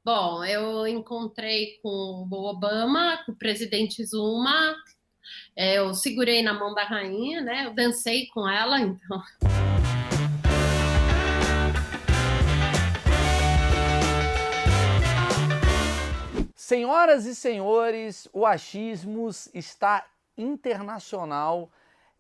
Bom, eu encontrei com o Obama, com o presidente Zuma, eu segurei na mão da rainha, né? Eu dancei com ela, então. Senhoras e senhores, o Achismos está internacional.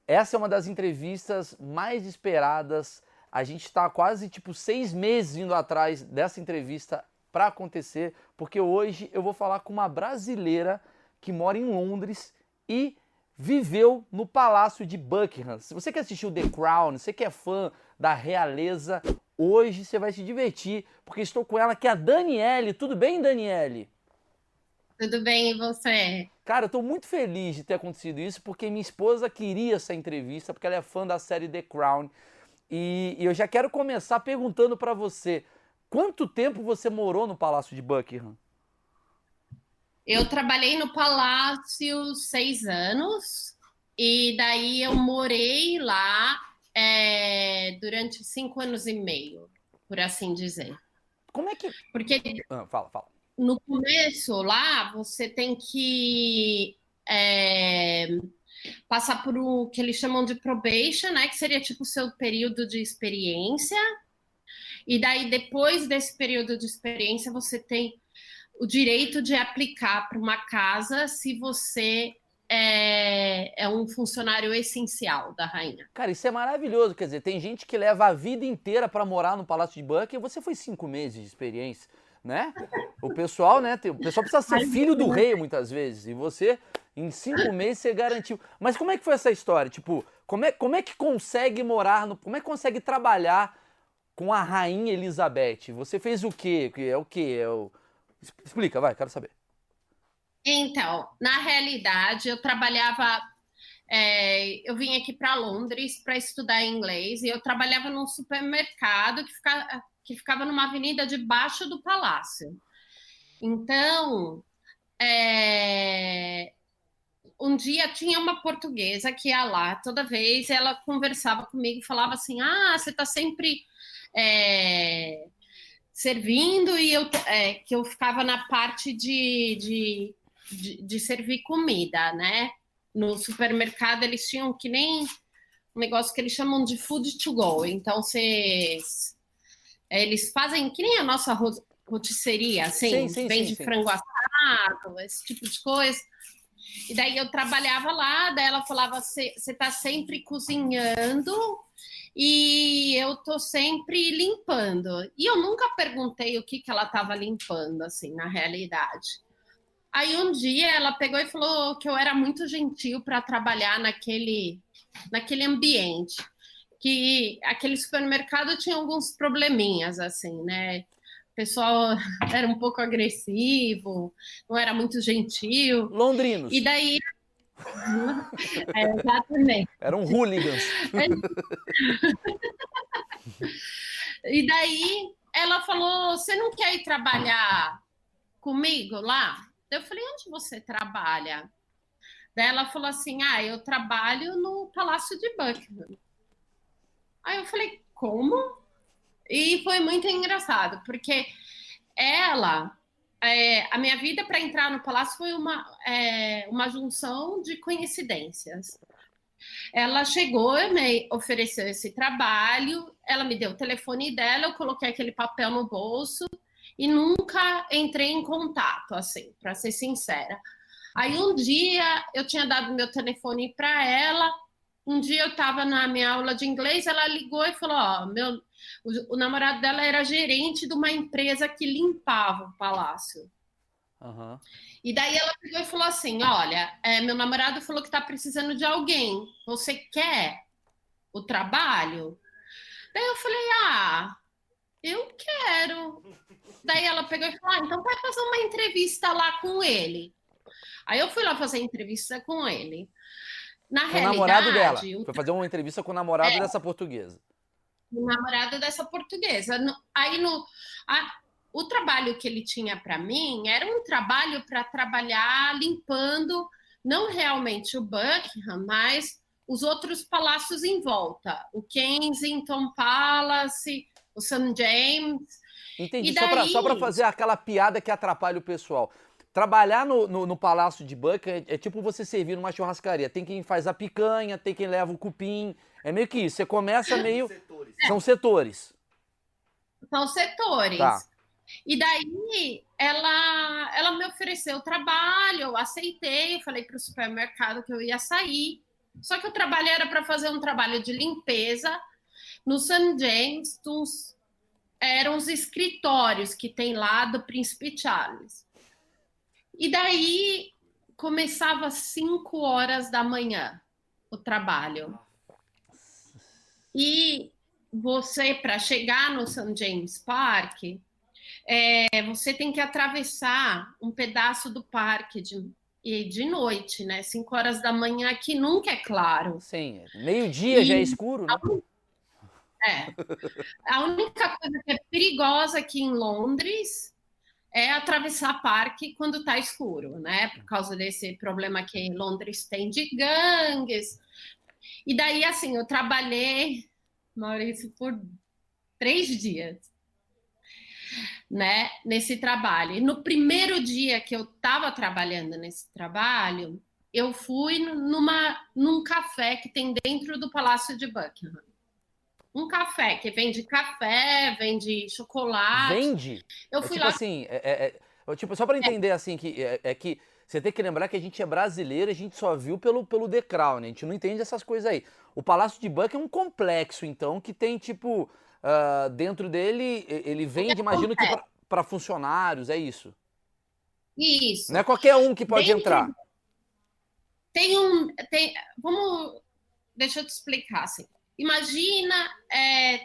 Essa é uma das entrevistas mais esperadas. A gente está quase 6 meses indo atrás dessa entrevista para acontecer, porque hoje eu vou falar com uma brasileira que mora em Londres e viveu no Palácio de Buckingham. Se você quer assistir o The Crown, você que é fã da realeza, hoje você vai se divertir, porque estou com ela, que é a Daniele. Tudo bem, Daniele? Tudo bem, e você? Cara, eu tô muito feliz de ter acontecido isso, porque minha esposa queria essa entrevista, porque ela é fã da série The Crown. E eu já quero começar perguntando pra você, quanto tempo você morou no Palácio de Buckingham? Eu trabalhei no Palácio 6 anos, e daí eu morei lá durante 5 anos e meio, por assim dizer. Como é que... Porque Fala, fala. no começo lá você tem que passar por o que eles chamam de probation, né? Que seria tipo o seu período de experiência. E daí, depois desse período de experiência, você tem o direito de aplicar para uma casa se você é um funcionário essencial da rainha. Cara, isso é maravilhoso. Quer dizer, tem gente que leva a vida inteira pra morar no Palácio de Buckingham e você foi 5 meses de experiência, né? O pessoal, né? O pessoal precisa ser filho do rei muitas vezes. E você, em 5 meses, você garantiu. Mas como é que foi essa história? Tipo, como é que consegue morar no. Como é que consegue trabalhar com a Rainha Elizabeth? Você fez o quê? É o quê? Explica, vai, quero saber. Então, na realidade, eu trabalhava. Eu vim aqui para Londres para estudar inglês e eu trabalhava num supermercado que ficava numa avenida debaixo do palácio. Então, um dia tinha uma portuguesa que ia lá, toda vez ela conversava comigo, falava assim: Ah, você está sempre servindo, e que eu ficava na parte de servir comida, né? No supermercado eles tinham que nem um negócio que eles chamam de food to go. Então, eles fazem que nem a nossa rotisseria, Sim, assim, sim, sim, vende sim. frango assado, esse tipo de coisa. E daí eu trabalhava lá, daí ela falava: você está sempre cozinhando e eu tô sempre limpando. E eu nunca perguntei o que ela estava limpando, assim, na realidade. Aí um dia ela pegou e falou que eu era muito gentil para trabalhar naquele ambiente, que aquele supermercado tinha alguns probleminhas, assim, né? O pessoal era um pouco agressivo, não era muito gentil. E Londrinos. daí, exatamente. Eram hooligans. E daí ela falou: Você não quer ir trabalhar comigo lá? Eu falei: Onde você trabalha? Daí ela falou assim: Eu trabalho no Palácio de Buckingham. Aí eu falei: Como? E foi muito engraçado, porque ela. A minha vida para entrar no palácio foi uma junção de coincidências. Ela chegou, me ofereceu esse trabalho, ela me deu o telefone dela, eu coloquei aquele papel no bolso e nunca entrei em contato, assim, para ser sincera. Aí um dia eu tinha dado meu telefone para ela. Um dia eu estava na minha aula de inglês, ela ligou e falou: Ó, o namorado dela era gerente de uma empresa que limpava o palácio. Aham. E daí ela pegou e falou assim: Olha, meu namorado falou que está precisando de alguém. Você quer o trabalho? Daí eu falei: Eu quero. Daí ela pegou e falou: Então vai fazer uma entrevista lá com ele. Aí eu fui lá fazer entrevista com ele. Na Com o namorado dela. realidade, Foi fazer uma entrevista com o namorado dessa portuguesa. o namorado dessa portuguesa. Aí o trabalho que ele tinha para mim era um trabalho para trabalhar limpando, não realmente o Buckingham, mas os outros palácios em volta, o Kensington Palace, o St. James. Entendi, E daí, só pra fazer aquela piada que atrapalha o pessoal. Trabalhar no Palácio de Buckingham é tipo você servir numa churrascaria. Tem quem faz a picanha, tem quem leva o cupim. É meio que isso. Você começa meio. São setores. são Tá. setores. E daí ela me ofereceu trabalho, eu aceitei, eu falei para o supermercado que eu ia sair. Só que o trabalho era para fazer um trabalho de limpeza no St. James, eram os escritórios que tem lá do Príncipe Charles. E daí começava às 5 horas da manhã o trabalho. E você, para chegar no St. James Park, você tem que atravessar um pedaço do parque de noite, né? 5 horas da manhã, que nunca é claro. Sim, meio-dia já é E escuro, né? é, a única coisa que é perigosa aqui em Londres é atravessar parque quando está escuro, né? Por causa desse problema que Londres tem de gangues. E daí, assim, eu trabalhei, Maurício, por 3 dias, né, nesse trabalho. E no primeiro dia que eu estava trabalhando nesse trabalho, eu fui num café que tem dentro do Palácio de Buckingham. Um café que vende chocolate. Vende. Eu É fui tipo lá. assim, tipo, só para entender assim, que você tem que lembrar que a gente é brasileiro, a gente só viu pelo The Crown, né? A gente não entende essas coisas aí. O Palácio de Buckingham é um complexo, então, que tem, tipo, dentro dele, ele vende, imagino que para funcionários, é isso. Não é Isso. qualquer um que pode Dentro entrar. vamos, deixa eu te explicar assim. Imagina,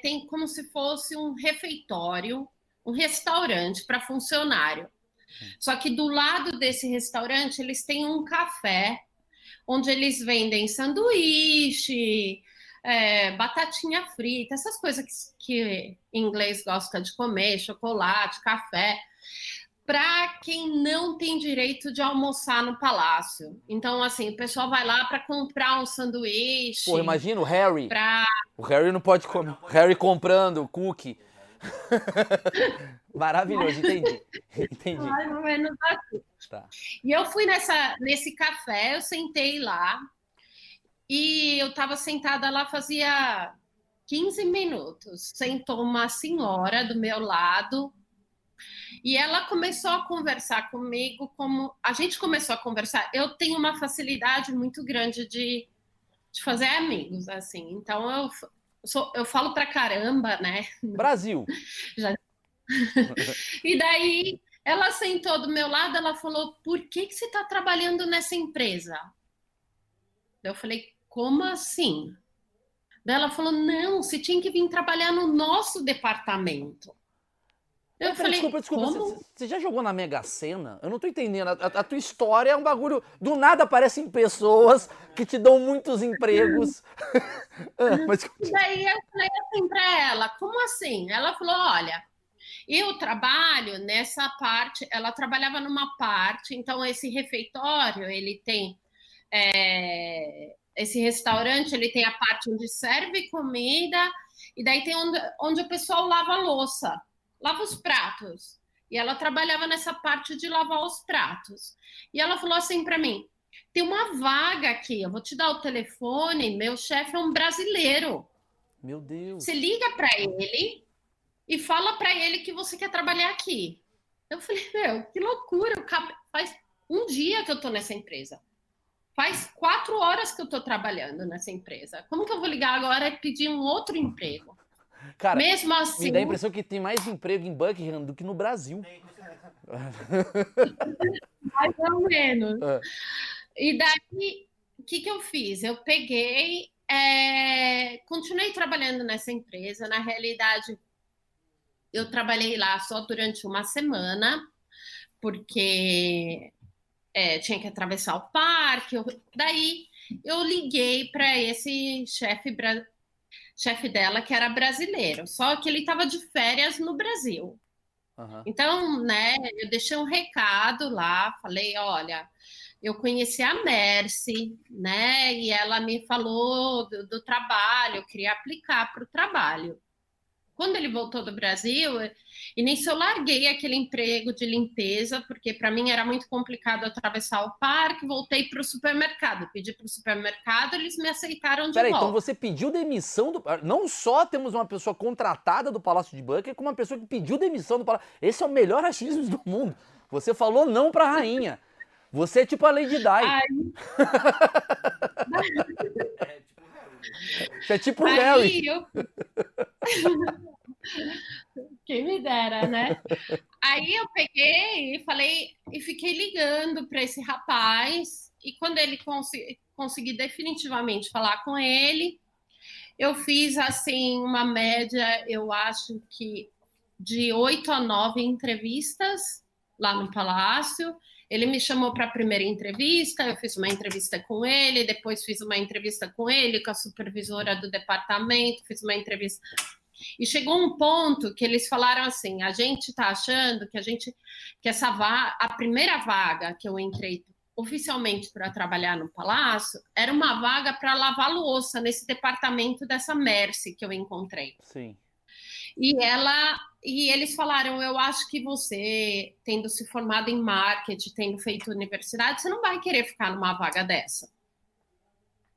tem como se fosse um refeitório, um restaurante para funcionário. Só que do lado desse restaurante eles têm um café onde eles vendem sanduíche, batatinha frita, essas coisas que inglês gosta de comer, chocolate, café, para quem não tem direito de almoçar no palácio. Então, assim, o pessoal vai lá para comprar um Pô, sanduíche, imagina o Harry. para O Harry não pode comer. O Harry comprando cookie. Maravilhoso, entendi. Entendi. mais ou menos assim. Tá. E eu fui nesse café, eu sentei lá e eu estava sentada lá fazia 15 minutos. Sentou uma senhora do meu lado e ela começou a conversar comigo como a gente começou a conversar. Eu tenho uma facilidade muito grande de fazer amigos, assim. Então eu falo pra caramba, né? Brasil. Já... E daí ela sentou do meu lado, ela falou: "Por que você está trabalhando nessa empresa?" Eu falei: "Como assim?" Daí ela falou: "Não, você tinha que vir trabalhar no nosso departamento." Eu Peraí, falei: desculpa. "Como?" Você já jogou na Mega Sena? Eu não tô entendendo. A tua história é um bagulho. Do nada aparecem pessoas que te dão muitos empregos. Mas E daí eu falei assim para ela: "Como assim?" Ela falou: "Olha, eu trabalho nessa parte." Ela trabalhava numa parte, então esse refeitório, ele tem esse restaurante, ele tem a parte onde serve comida, e daí tem onde o pessoal lava a louça, lava os pratos. E ela trabalhava nessa parte de lavar os pratos. E ela falou assim para mim: "Tem uma vaga aqui, eu vou te dar o telefone, meu chefe é um brasileiro. meu Você Deus. liga para ele e fala para ele que você quer trabalhar aqui." Eu falei: "Meu, que loucura, faz um dia que eu tô nessa empresa. Faz 4 horas que eu estou trabalhando nessa empresa. Como que eu vou ligar agora e pedir um outro emprego?" Cara, Mesmo me assim, dá a impressão que tem mais emprego em Buckingham do que no Brasil. mais ou menos. Ah, E daí, o que eu fiz? Eu peguei, continuei trabalhando nessa empresa. Na realidade, eu trabalhei lá só durante uma semana, porque tinha que atravessar o parque. Daí, eu liguei para esse chefe dela, que era brasileiro, só que ele estava de férias no Brasil. aham. Então, né, eu deixei um recado lá, falei: "Olha, eu conheci a Mercy, né, e ela me falou do trabalho, eu queria aplicar para o trabalho." Quando ele voltou do Brasil, e nisso eu larguei aquele emprego de limpeza, porque para mim era muito complicado atravessar o parque, voltei para o supermercado, pedi para o supermercado, eles me aceitaram de Peraí, volta. então você pediu demissão do... Não só temos uma pessoa contratada do Palácio de Buckingham, como uma pessoa que pediu demissão do Palácio. Esse é o melhor achismo do mundo. Você falou não pra rainha. Você é tipo a Lady Di. Aí, Você é tipo o Harry. Quem me dera, né? Aí eu peguei e falei, e fiquei ligando para esse rapaz, e quando ele consegui definitivamente falar com ele, eu fiz assim uma média, eu acho que de 8 a 9 entrevistas lá no Palácio. Ele me chamou para a primeira entrevista, eu fiz uma entrevista com ele, depois fiz uma entrevista com ele, com a supervisora do departamento, fiz uma entrevista. E chegou um ponto que eles falaram assim: a gente está achando que essa vaga, a primeira vaga que eu entrei oficialmente para trabalhar no Palácio, era uma vaga para lavar louça nesse departamento dessa Mercy que eu encontrei. Sim. E eles falaram: eu acho que você, tendo se formado em marketing, tendo feito universidade, você não vai querer ficar numa vaga dessa.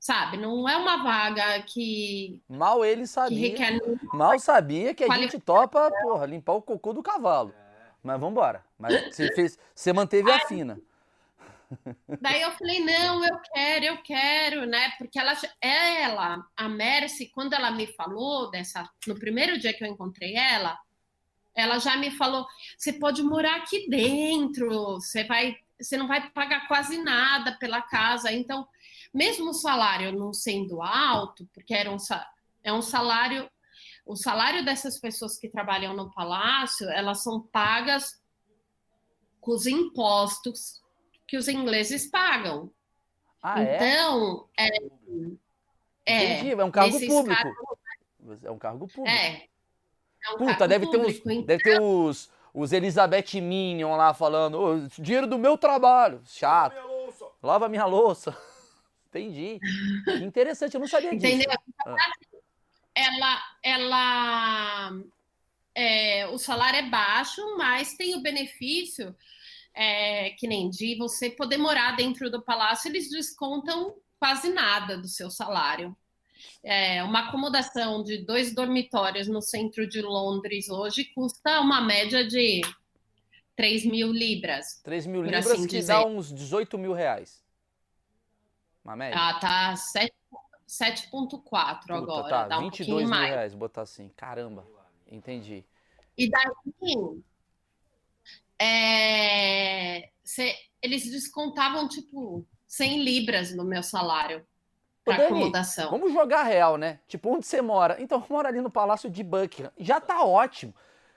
Sabe? Não é uma vaga que... Mal ele sabia. Que requer... Mal sabia que a gente topa, porra, limpar o cocô do cavalo. Mas vambora. Mas você manteve a fina. Daí eu falei, não, eu quero, né? Porque ela, a Mercy, quando ela me falou no primeiro dia que eu encontrei ela já me falou, você pode morar aqui dentro, você não vai pagar quase nada pela casa. Então, mesmo o salário não sendo alto, porque é um salário, o salário dessas pessoas que trabalham no palácio, elas são pagas com os impostos que os ingleses pagam. Então, Entendi, é um cargo público. É um cargo público. Puta, deve ter os Elizabeth Minion lá falando, oh, dinheiro do meu trabalho. Chato. Lava minha louça. Entendi. Que interessante, eu não sabia disso. Entendeu? O salário é baixo, mas tem o benefício, que nem de você poder morar dentro do palácio, eles descontam quase nada do seu salário. Uma acomodação de 2 dormitórios no centro de Londres hoje custa uma média de 3 mil libras. 3 mil libras assim que dá uns 18 mil reais. Uma média. Tá 7,4 agora. Tá, dá 22 mil reais, botar assim. Caramba, entendi. E daí, eles descontavam, tipo, 100 libras no meu salário para acomodação. Vamos jogar real, né? Tipo, onde você mora? Então, eu moro ali no Palácio de Buckingham. Já tá ótimo.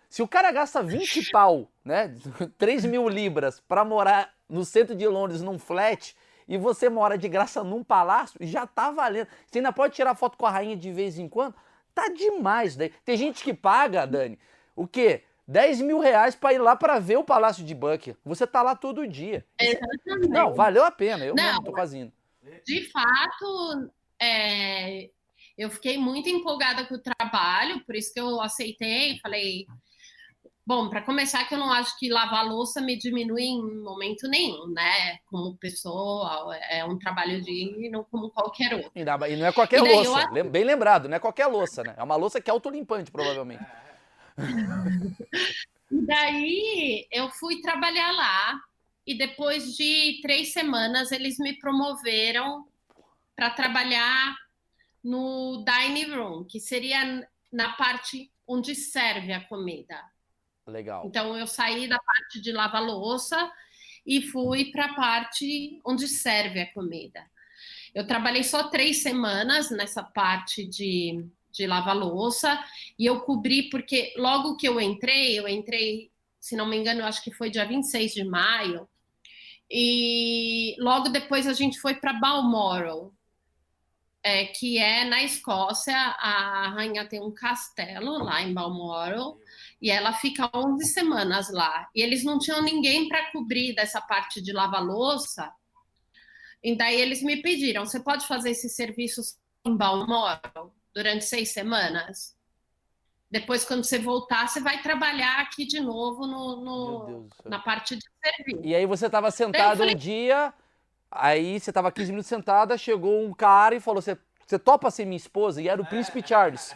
Se o cara gasta 20 pau, né? 3 mil libras pra morar no centro de Londres num flat e você mora de graça num palácio, já tá valendo. Você ainda pode tirar foto com a rainha de vez em quando. Tá demais daí. Tem gente que paga, Dani, o quê? 10 mil reais pra ir lá pra ver o Palácio de Buckingham. Você tá lá todo dia. Exatamente. Não, valeu a pena. Eu mesmo tô quase indo. De fato, eu fiquei muito empolgada com o trabalho, por isso que eu aceitei. Falei, bom, para começar, que eu não acho que lavar louça me diminui em momento nenhum, né? Como pessoa, é um trabalho digno como qualquer outro. E não é qualquer louça, bem lembrado, não é qualquer louça, né? É uma louça que é autolimpante, provavelmente. E daí eu fui trabalhar lá e depois de 3 semanas eles me promoveram para trabalhar no dining room, que seria na parte onde serve a comida. Legal. Então eu saí da parte de lavar louça e fui para a parte onde serve a comida. Eu trabalhei só 3 semanas nessa parte de lavar louça e eu cobri porque logo que eu entrei, se não me engano, eu acho que foi dia 26 de maio, e logo depois a gente foi para Balmoral, que é na Escócia. A rainha tem um castelo lá em Balmoral e ela fica 11 semanas lá. E eles não tinham ninguém para cobrir dessa parte de lavar louça. E daí eles me pediram, você pode fazer esse serviço em Balmoral durante 6 semanas? Depois, quando você voltar, você vai trabalhar aqui de novo Meu Deus do céu. na parte de serviço. E aí você tava Daí eu sentado um falei, dia, aí você tava 15 minutos sentada, chegou um cara e falou, você topa ser minha esposa? E era o Príncipe Charles.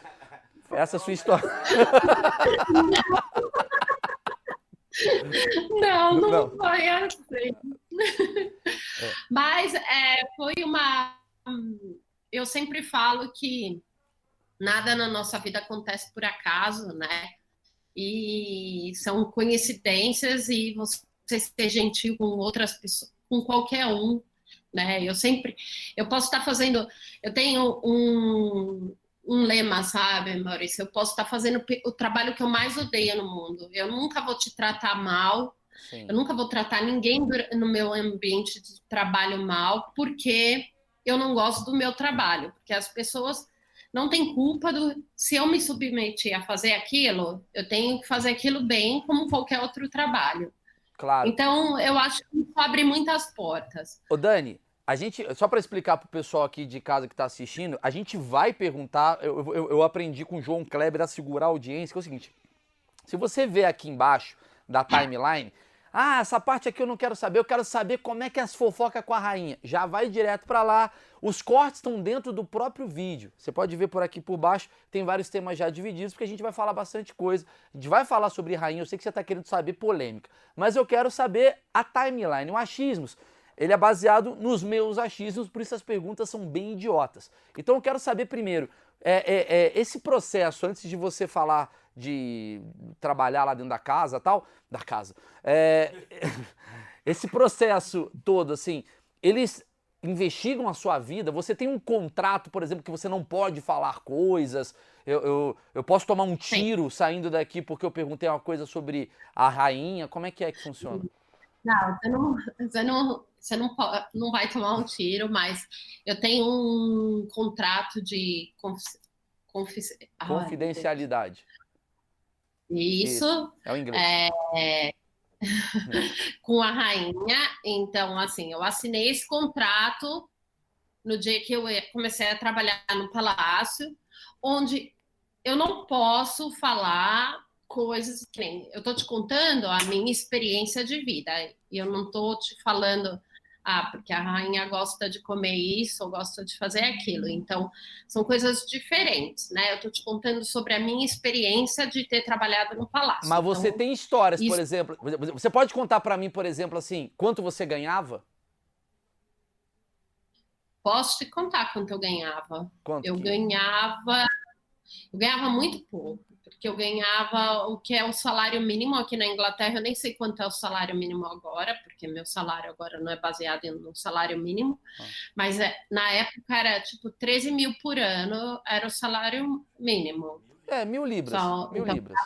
Essa é a sua história. não, não Não. foi assim. Mas foi uma. Eu sempre falo que nada na nossa vida acontece por acaso, né? E são coincidências e você ser gentil com outras pessoas, com qualquer um, né? Eu posso estar fazendo, eu tenho um lema, sabe, Maurício? Eu posso estar fazendo o trabalho que eu mais odeio no mundo. Eu nunca vou te tratar mal, eu Sim. nunca vou tratar ninguém no meu ambiente de trabalho mal, porque eu não gosto do meu trabalho, porque as pessoas não têm culpa se eu me submeter a fazer aquilo, eu tenho que fazer aquilo bem, como qualquer outro trabalho. Claro. Então, eu acho que isso abre muitas portas. Ô Dani, a gente, só para explicar pro pessoal aqui de casa que tá assistindo, a gente vai perguntar, eu aprendi com o João Kleber a segurar a audiência, que é o seguinte, se você vê aqui embaixo da timeline, essa parte aqui eu não quero saber, eu quero saber como é que é as fofocas com a rainha. Já vai direto pra lá. Os cortes estão dentro do próprio vídeo. Você pode ver por aqui por baixo, tem vários temas já divididos, porque a gente vai falar bastante coisa. A gente vai falar sobre rainha, eu sei que você tá querendo saber polêmica, mas eu quero saber a timeline, o achismos. Ele é baseado nos meus achismos, por isso as perguntas são bem idiotas. Então eu quero saber primeiro, esse processo, antes de você falar de trabalhar lá dentro da casa tal, da casa, esse processo todo, assim, eles investigam a sua vida, você tem um contrato, por exemplo, que você não pode falar coisas, eu posso tomar um Sim. tiro saindo daqui porque eu perguntei uma coisa sobre a rainha, como é que funciona? Não, não vai tomar um tiro, mas eu tenho um contrato de Confidencialidade. Isso, é o inglês. com a rainha. Então, assim, eu assinei esse contrato no dia que eu comecei a trabalhar no palácio, onde eu não posso falar coisas que nem eu tô te contando a minha experiência de vida. E eu não tô te falando, porque a rainha gosta de comer isso ou gosta de fazer aquilo. Então, são coisas diferentes, né? Eu tô te contando sobre a minha experiência de ter trabalhado no palácio. Mas você Então, tem histórias, por isso exemplo, você pode contar pra mim, por exemplo, assim, quanto você ganhava? posso te contar quanto eu ganhava. Quanto Eu que... ganhava Eu ganhava muito pouco, porque eu ganhava o que é o salário mínimo aqui na Inglaterra. Eu nem sei quanto é o salário mínimo agora, porque meu salário agora não é baseado no salário mínimo, mas na época era tipo 13 mil por ano, era o salário mínimo. 1.000 libras, mil Então, libras.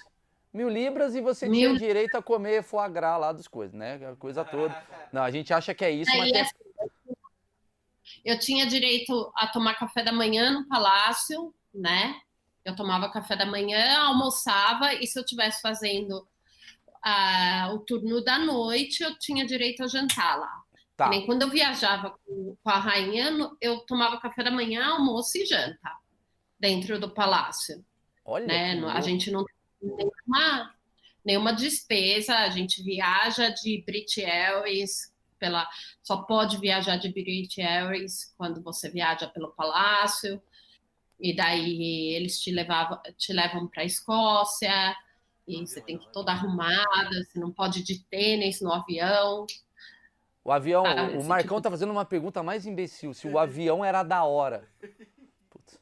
1.000 libras e você tinha mil. direito a comer foie gras lá das coisas, né? A coisa toda. Não, a gente acha que é isso, mas Aí, tem... eu tinha direito a tomar café da manhã no palácio, né? Eu tomava café da manhã, almoçava, e se eu estivesse fazendo o turno da noite, eu tinha direito a jantar lá. Que Tá, nem quando eu viajava com a rainha, eu tomava café da manhã, almoço e janta dentro do palácio. olha Né? que A louco. gente não tem nenhuma despesa, a gente viaja de British Airways, só pode viajar de British Airways quando você viaja pelo palácio, e daí eles te levam para a Escócia, e você tem que ir toda arrumada, você não pode ir de tênis no avião. O avião, Sabe, o esse Marcão tipo tá fazendo uma pergunta mais imbecil, se o avião era da hora. Putz.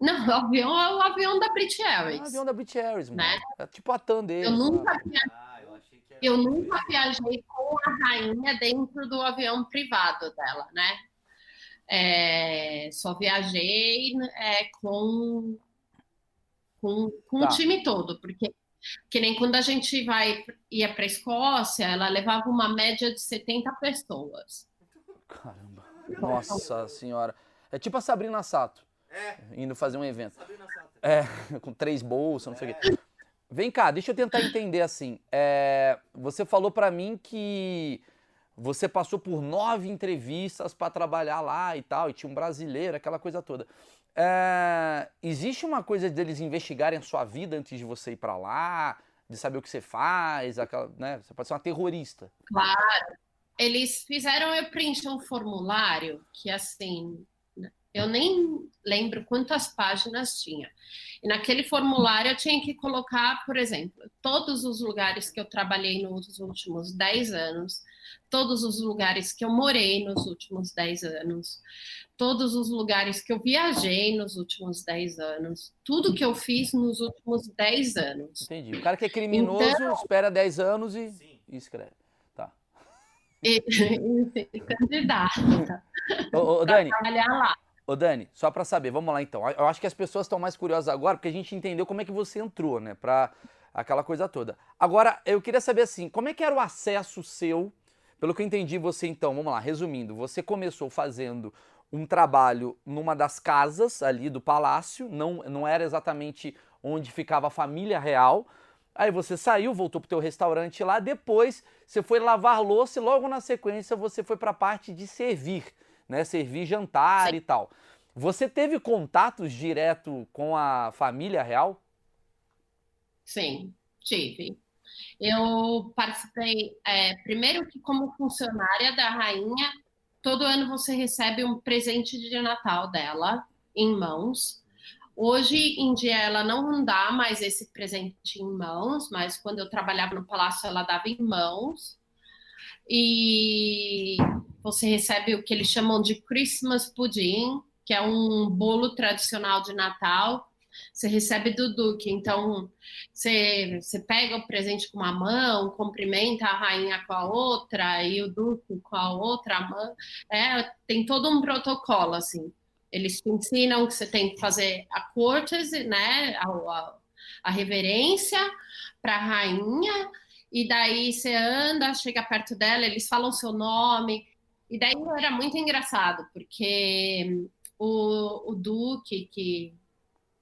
Não, o avião é o avião da British É o avião Airways, da British Airways, né? mano. É tipo a TAM Eu deles lá. nunca, eu nunca viajei com a rainha dentro do avião privado dela, né? Só viajei com o Tá. time todo, porque que nem quando a gente ia para a Escócia, ela levava uma média de 70 pessoas. Caramba. Nossa senhora. É tipo a Sabrina Sato. Indo fazer um evento. Com 3 bolsas, não sei o quê. Vem cá, deixa eu tentar entender assim. Você falou pra mim que você passou por 9 entrevistas para trabalhar lá e tal, e tinha um brasileiro, aquela coisa toda. Existe uma coisa deles investigarem a sua vida antes de você ir para lá, de saber o que você faz, né? Você pode ser uma terrorista. Claro. Eles fizeram eu preencher um formulário que, assim, eu nem lembro quantas páginas tinha. E naquele formulário eu tinha que colocar, por exemplo, todos os lugares que eu trabalhei nos últimos 10 anos, todos os lugares que eu morei nos últimos 10 anos, todos os lugares que eu viajei nos últimos 10 anos, tudo que eu fiz nos últimos 10 anos. Entendi. O cara que é criminoso então, espera 10 anos e escreve. Tá. E candidata. Ô, Dani, trabalhar lá. Ô Dani, só para saber, vamos lá então. Eu acho que as pessoas estão mais curiosas agora porque a gente entendeu como é que você entrou, né? Pra aquela coisa toda. Agora, eu queria saber assim, como é que era o acesso seu? Pelo que eu entendi, você então, vamos lá, resumindo, você começou fazendo um trabalho numa das casas ali do palácio, não era exatamente onde ficava a família real. Aí você saiu, voltou pro teu restaurante lá, depois você foi lavar louça e logo na sequência você foi para a parte de servir. Né, servir jantar Sim. e tal. Você teve contatos direto com a família real? Sim, tive. Eu participei, primeiro que como funcionária da rainha, todo ano você recebe um presente de Natal dela em mãos. Hoje em dia ela não dá mais esse presente em mãos, mas quando eu trabalhava no palácio ela dava em mãos. E você recebe o que eles chamam de Christmas pudding, que é um bolo tradicional de Natal. Você recebe do Duque, então você pega o presente com uma mão, cumprimenta a rainha com a outra e o Duque com a outra mão. Tem todo um protocolo, assim. Eles te ensinam que você tem que fazer a courtesy, né, a reverência para a rainha. E daí você anda, chega perto dela, eles falam seu nome. E daí era muito engraçado, porque o Duque, que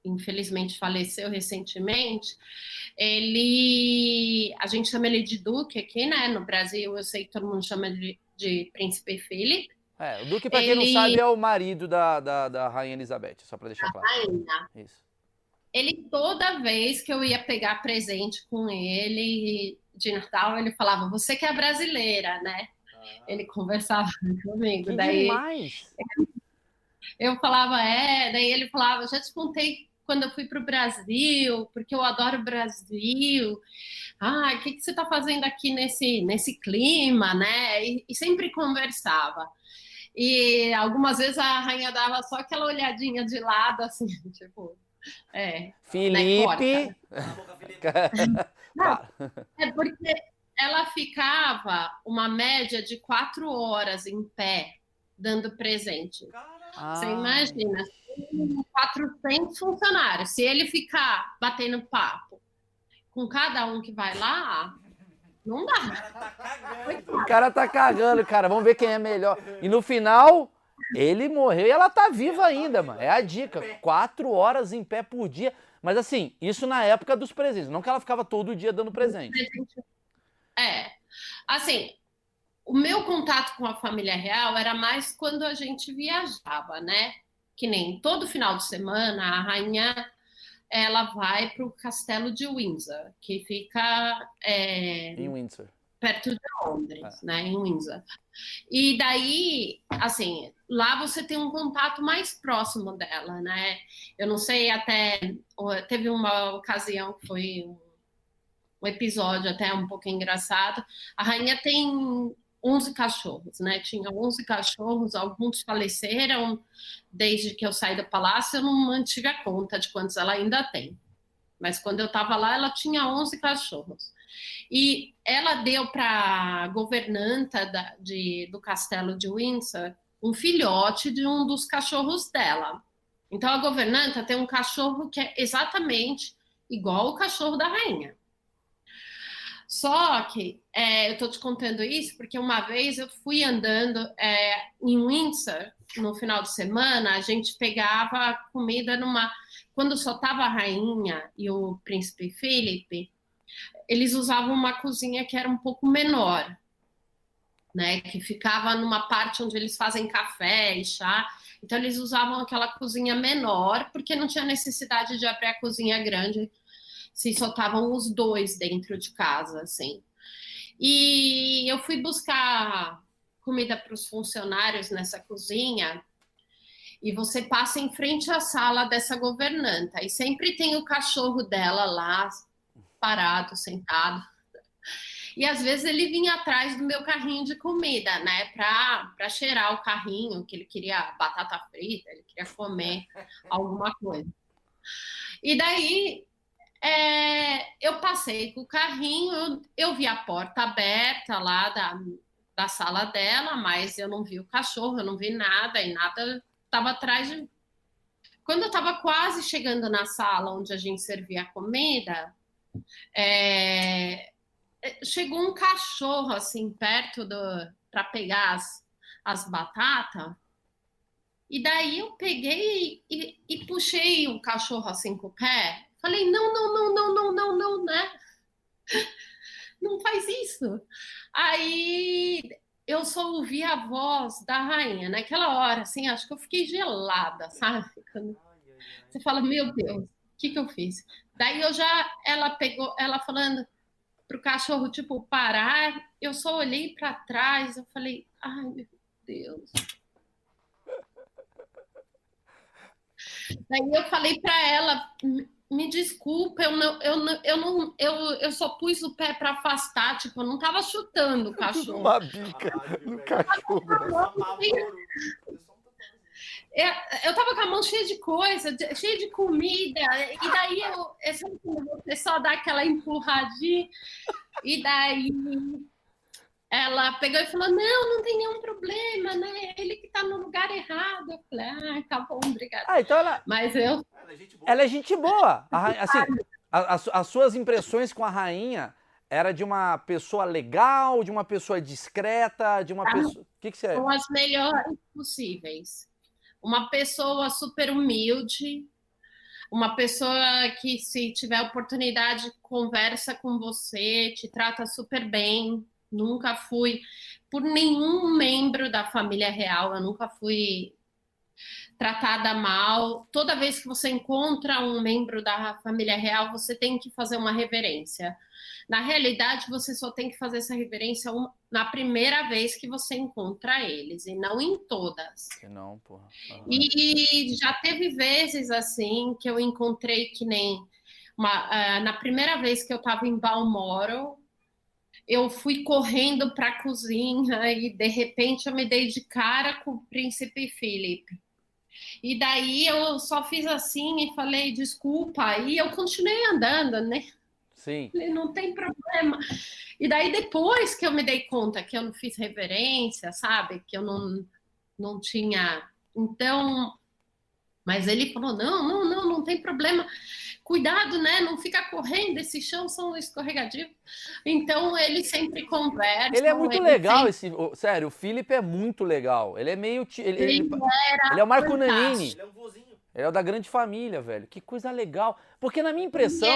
infelizmente faleceu recentemente, a gente chama ele de Duque aqui, né? No Brasil, eu sei que todo mundo chama de Príncipe Philip. O Duque, para quem não sabe, é o marido da Rainha Elizabeth, só para deixar claro. Rainha. Isso. Ele, toda vez que eu ia pegar presente com ele de Natal, ele falava, você que é brasileira, né? Ele conversava comigo. Que daí demais! Eu falava, daí ele falava, já te contei quando eu fui para o Brasil, porque eu adoro o Brasil. O que você está fazendo aqui nesse clima, né? E sempre conversava. E algumas vezes a rainha dava só aquela olhadinha de lado, assim, tipo... Felipe. Né, não, porque ela ficava uma média de 4 horas em pé dando presente. Você imagina, 400 funcionários. Se ele ficar batendo papo com cada um que vai lá, não dá. O cara tá cagando, cara. Vamos ver quem é melhor. E no final... Ele morreu e ela tá viva ainda, mano. É a dica. 4 horas em pé por dia. Mas assim, isso na época dos presentes. Não que ela ficava todo dia dando presente. Assim, o meu contato com a família real era mais quando a gente viajava, né? Que nem todo final de semana a rainha ela vai para o castelo de Windsor, que fica em Windsor. Perto de Londres, né? Em Windsor. E daí, assim, lá você tem um contato mais próximo dela, né? Eu não sei, teve uma ocasião que foi um episódio até um pouco engraçado. A rainha tem 11 cachorros, né? Tinha 11 cachorros, alguns faleceram desde que eu saí do palácio, eu não mantive a conta de quantos ela ainda tem. Mas quando eu estava lá, ela tinha 11 cachorros. E ela deu para a governanta do castelo de Windsor um filhote de um dos cachorros dela. Então, a governanta tem um cachorro que é exatamente igual o cachorro da rainha. Só que eu estou te contando isso porque uma vez eu fui andando em Windsor, no final de semana, a gente pegava comida quando só estava a rainha e o príncipe Philip, eles usavam uma cozinha que era um pouco menor. né? Que ficava numa parte onde eles fazem café e chá. Então, eles usavam aquela cozinha menor, porque não tinha necessidade de abrir a cozinha grande, se soltavam os dois dentro de casa, assim. E eu fui buscar comida para os funcionários nessa cozinha, e você passa em frente à sala dessa governanta, e sempre tem o cachorro dela lá, parado, sentado. E às vezes ele vinha atrás do meu carrinho de comida, né? Para cheirar o carrinho, que ele queria batata frita, ele queria comer alguma coisa. E daí eu passei com o carrinho, eu vi a porta aberta lá da sala dela, mas eu não vi o cachorro, eu não vi nada, e nada estava atrás de. Quando eu estava quase chegando na sala onde a gente servia a comida, chegou um cachorro assim perto para pegar as batatas. E daí eu peguei e puxei o cachorro assim com o pé. Falei, não, não, não, não, não, não, não, né? Não faz isso. Aí eu só ouvi a voz da rainha. Naquela hora, assim, acho que eu fiquei gelada, sabe? Você fala, meu Deus, o que eu fiz? Daí ela falando pro cachorro, tipo, parar, eu só olhei para trás, eu falei, ai, meu Deus. Daí eu falei para ela, me desculpa, eu só pus o pé para afastar, tipo, eu não tava chutando o cachorro. Uma bica no cachorro. Eu tava com a mão cheia de coisa, cheia de comida, e daí você só dá aquela empurradinha, e daí ela pegou e falou, não tem nenhum problema, né? Ele que tá no lugar errado. Eu falei, tá bom, obrigada. Então ela... Mas ela é gente boa. Assim, as suas impressões com a rainha era de uma pessoa legal, de uma pessoa discreta, de uma pessoa... O que você... São as melhores possíveis. Uma pessoa super humilde, uma pessoa que, se tiver oportunidade, conversa com você, te trata super bem. Nunca fui por nenhum membro da família real, eu nunca fui tratada mal. Toda vez que você encontra um membro da família real, você tem que fazer uma reverência. Na realidade, você só tem que fazer essa reverência na primeira vez que você encontra eles, e não em todas. Não, porra. Uhum. E já teve vezes assim que eu encontrei que nem na primeira vez que eu estava em Balmoral, eu fui correndo para a cozinha e de repente eu me dei de cara com o príncipe Philip. E daí eu só fiz assim e falei desculpa, e eu continuei andando, né? Sim. Falei, não tem problema. E daí depois que eu me dei conta que eu não fiz reverência, sabe? Que eu não tinha... Então... Mas ele falou, não tem problema. Cuidado, né? Não fica correndo, esses chãos são escorregadios. Então, ele sempre conversa. Ele é muito legal, sério, o Philip é muito legal. Ele é meio... Ele é o Marco Nanini. Ele é um vozinho. Ele é o da grande família, velho. Que coisa legal. Porque na minha impressão...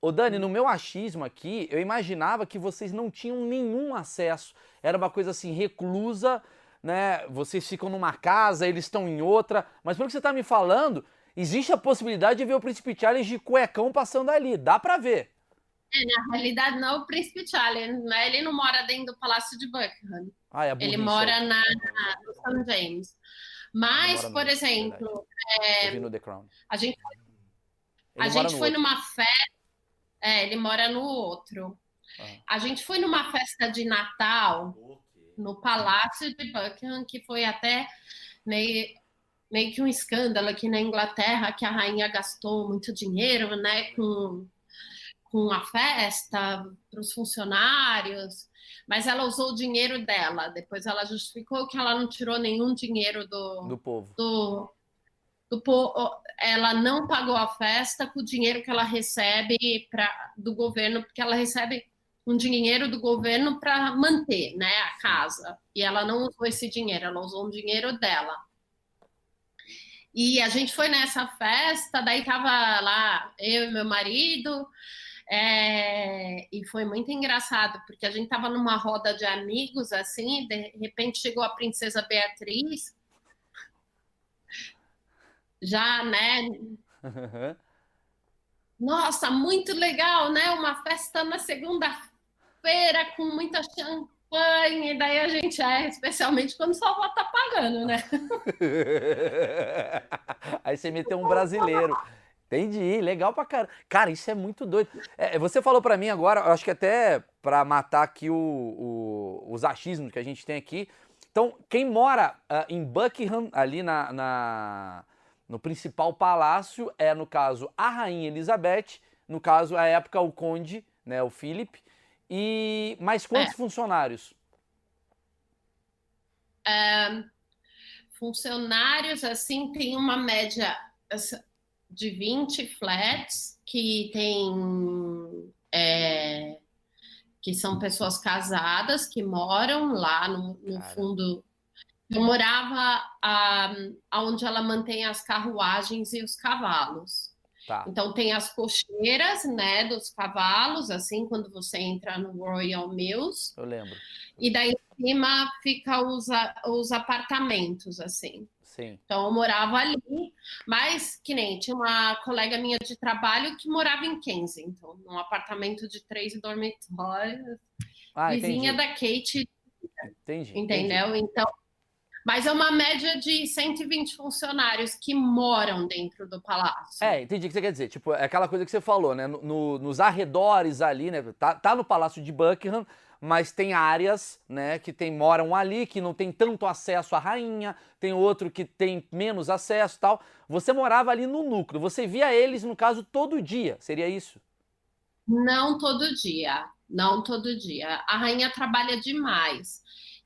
Ô Dani, no meu achismo aqui, eu imaginava que vocês não tinham nenhum acesso. Era uma coisa assim, reclusa, né? Vocês ficam numa casa, eles estão em outra. Mas pelo que você tá me falando, existe a possibilidade de ver o Príncipe Charles de cuecão passando ali. Dá pra ver. Na realidade, não o Príncipe Charles, né? Ele não mora dentro do Palácio de Buckingham. Ele mora no St. James. Mas, por exemplo, eu vi no The Crown. A gente foi numa festa. Ele mora no outro. A gente foi numa festa de Natal no Palácio de Buckingham, que foi até meio que um escândalo aqui na Inglaterra, que a rainha gastou muito dinheiro, né, com a festa para os funcionários, mas ela usou o dinheiro dela. Depois ela justificou que ela não tirou nenhum dinheiro do povo. Ela não pagou a festa com o dinheiro que ela recebe do governo, porque ela recebe um dinheiro do governo para manter, né, a casa. E ela não usou esse dinheiro, ela usou um dinheiro dela. E a gente foi nessa festa, daí tava lá eu e meu marido, E foi muito engraçado, porque a gente estava numa roda de amigos, assim, de repente chegou a princesa Beatriz, já, né? Nossa, muito legal, né? Uma festa na segunda-feira com muita champanhe, e daí a gente especialmente quando só vó tá pagando, né? Aí você meteu um brasileiro. Entendi, legal pra caramba. Cara, isso é muito doido. Você falou pra mim agora, eu acho que até pra matar aqui os achismos que a gente tem aqui. Então, quem mora em Buckingham, ali no principal palácio, é, no caso, a Rainha Elizabeth, no caso, à época, o conde, né, o Philip. E mais É, quantos funcionários? funcionários, assim, tem uma média de 20 flats que tem que são pessoas casadas que moram lá no Cara, fundo. Eu morava onde ela mantém as carruagens e os cavalos. tá. Então tem as cocheiras, né, dos cavalos, assim, quando você entra no Royal Mills, Eu lembro. e daí em cima fica os apartamentos, assim. Sim. Então eu morava ali, mas que nem tinha uma colega minha de trabalho que morava em Kensington, num apartamento de 3 dormitórios, Ah, vizinha entendi. da Kate, Entendi. entendeu? Então, mas é uma média de 120 funcionários que moram dentro do palácio. Entendi o que você quer dizer. Tipo, é aquela coisa que você falou, né? Nos arredores ali, né? Tá no Palácio de Buckingham, mas tem áreas, né, que moram ali, que não tem tanto acesso à rainha, tem outro que tem menos acesso e tal. Você morava ali no núcleo, você via eles, no caso, todo dia, seria isso? Não todo dia, não todo dia. A rainha trabalha demais.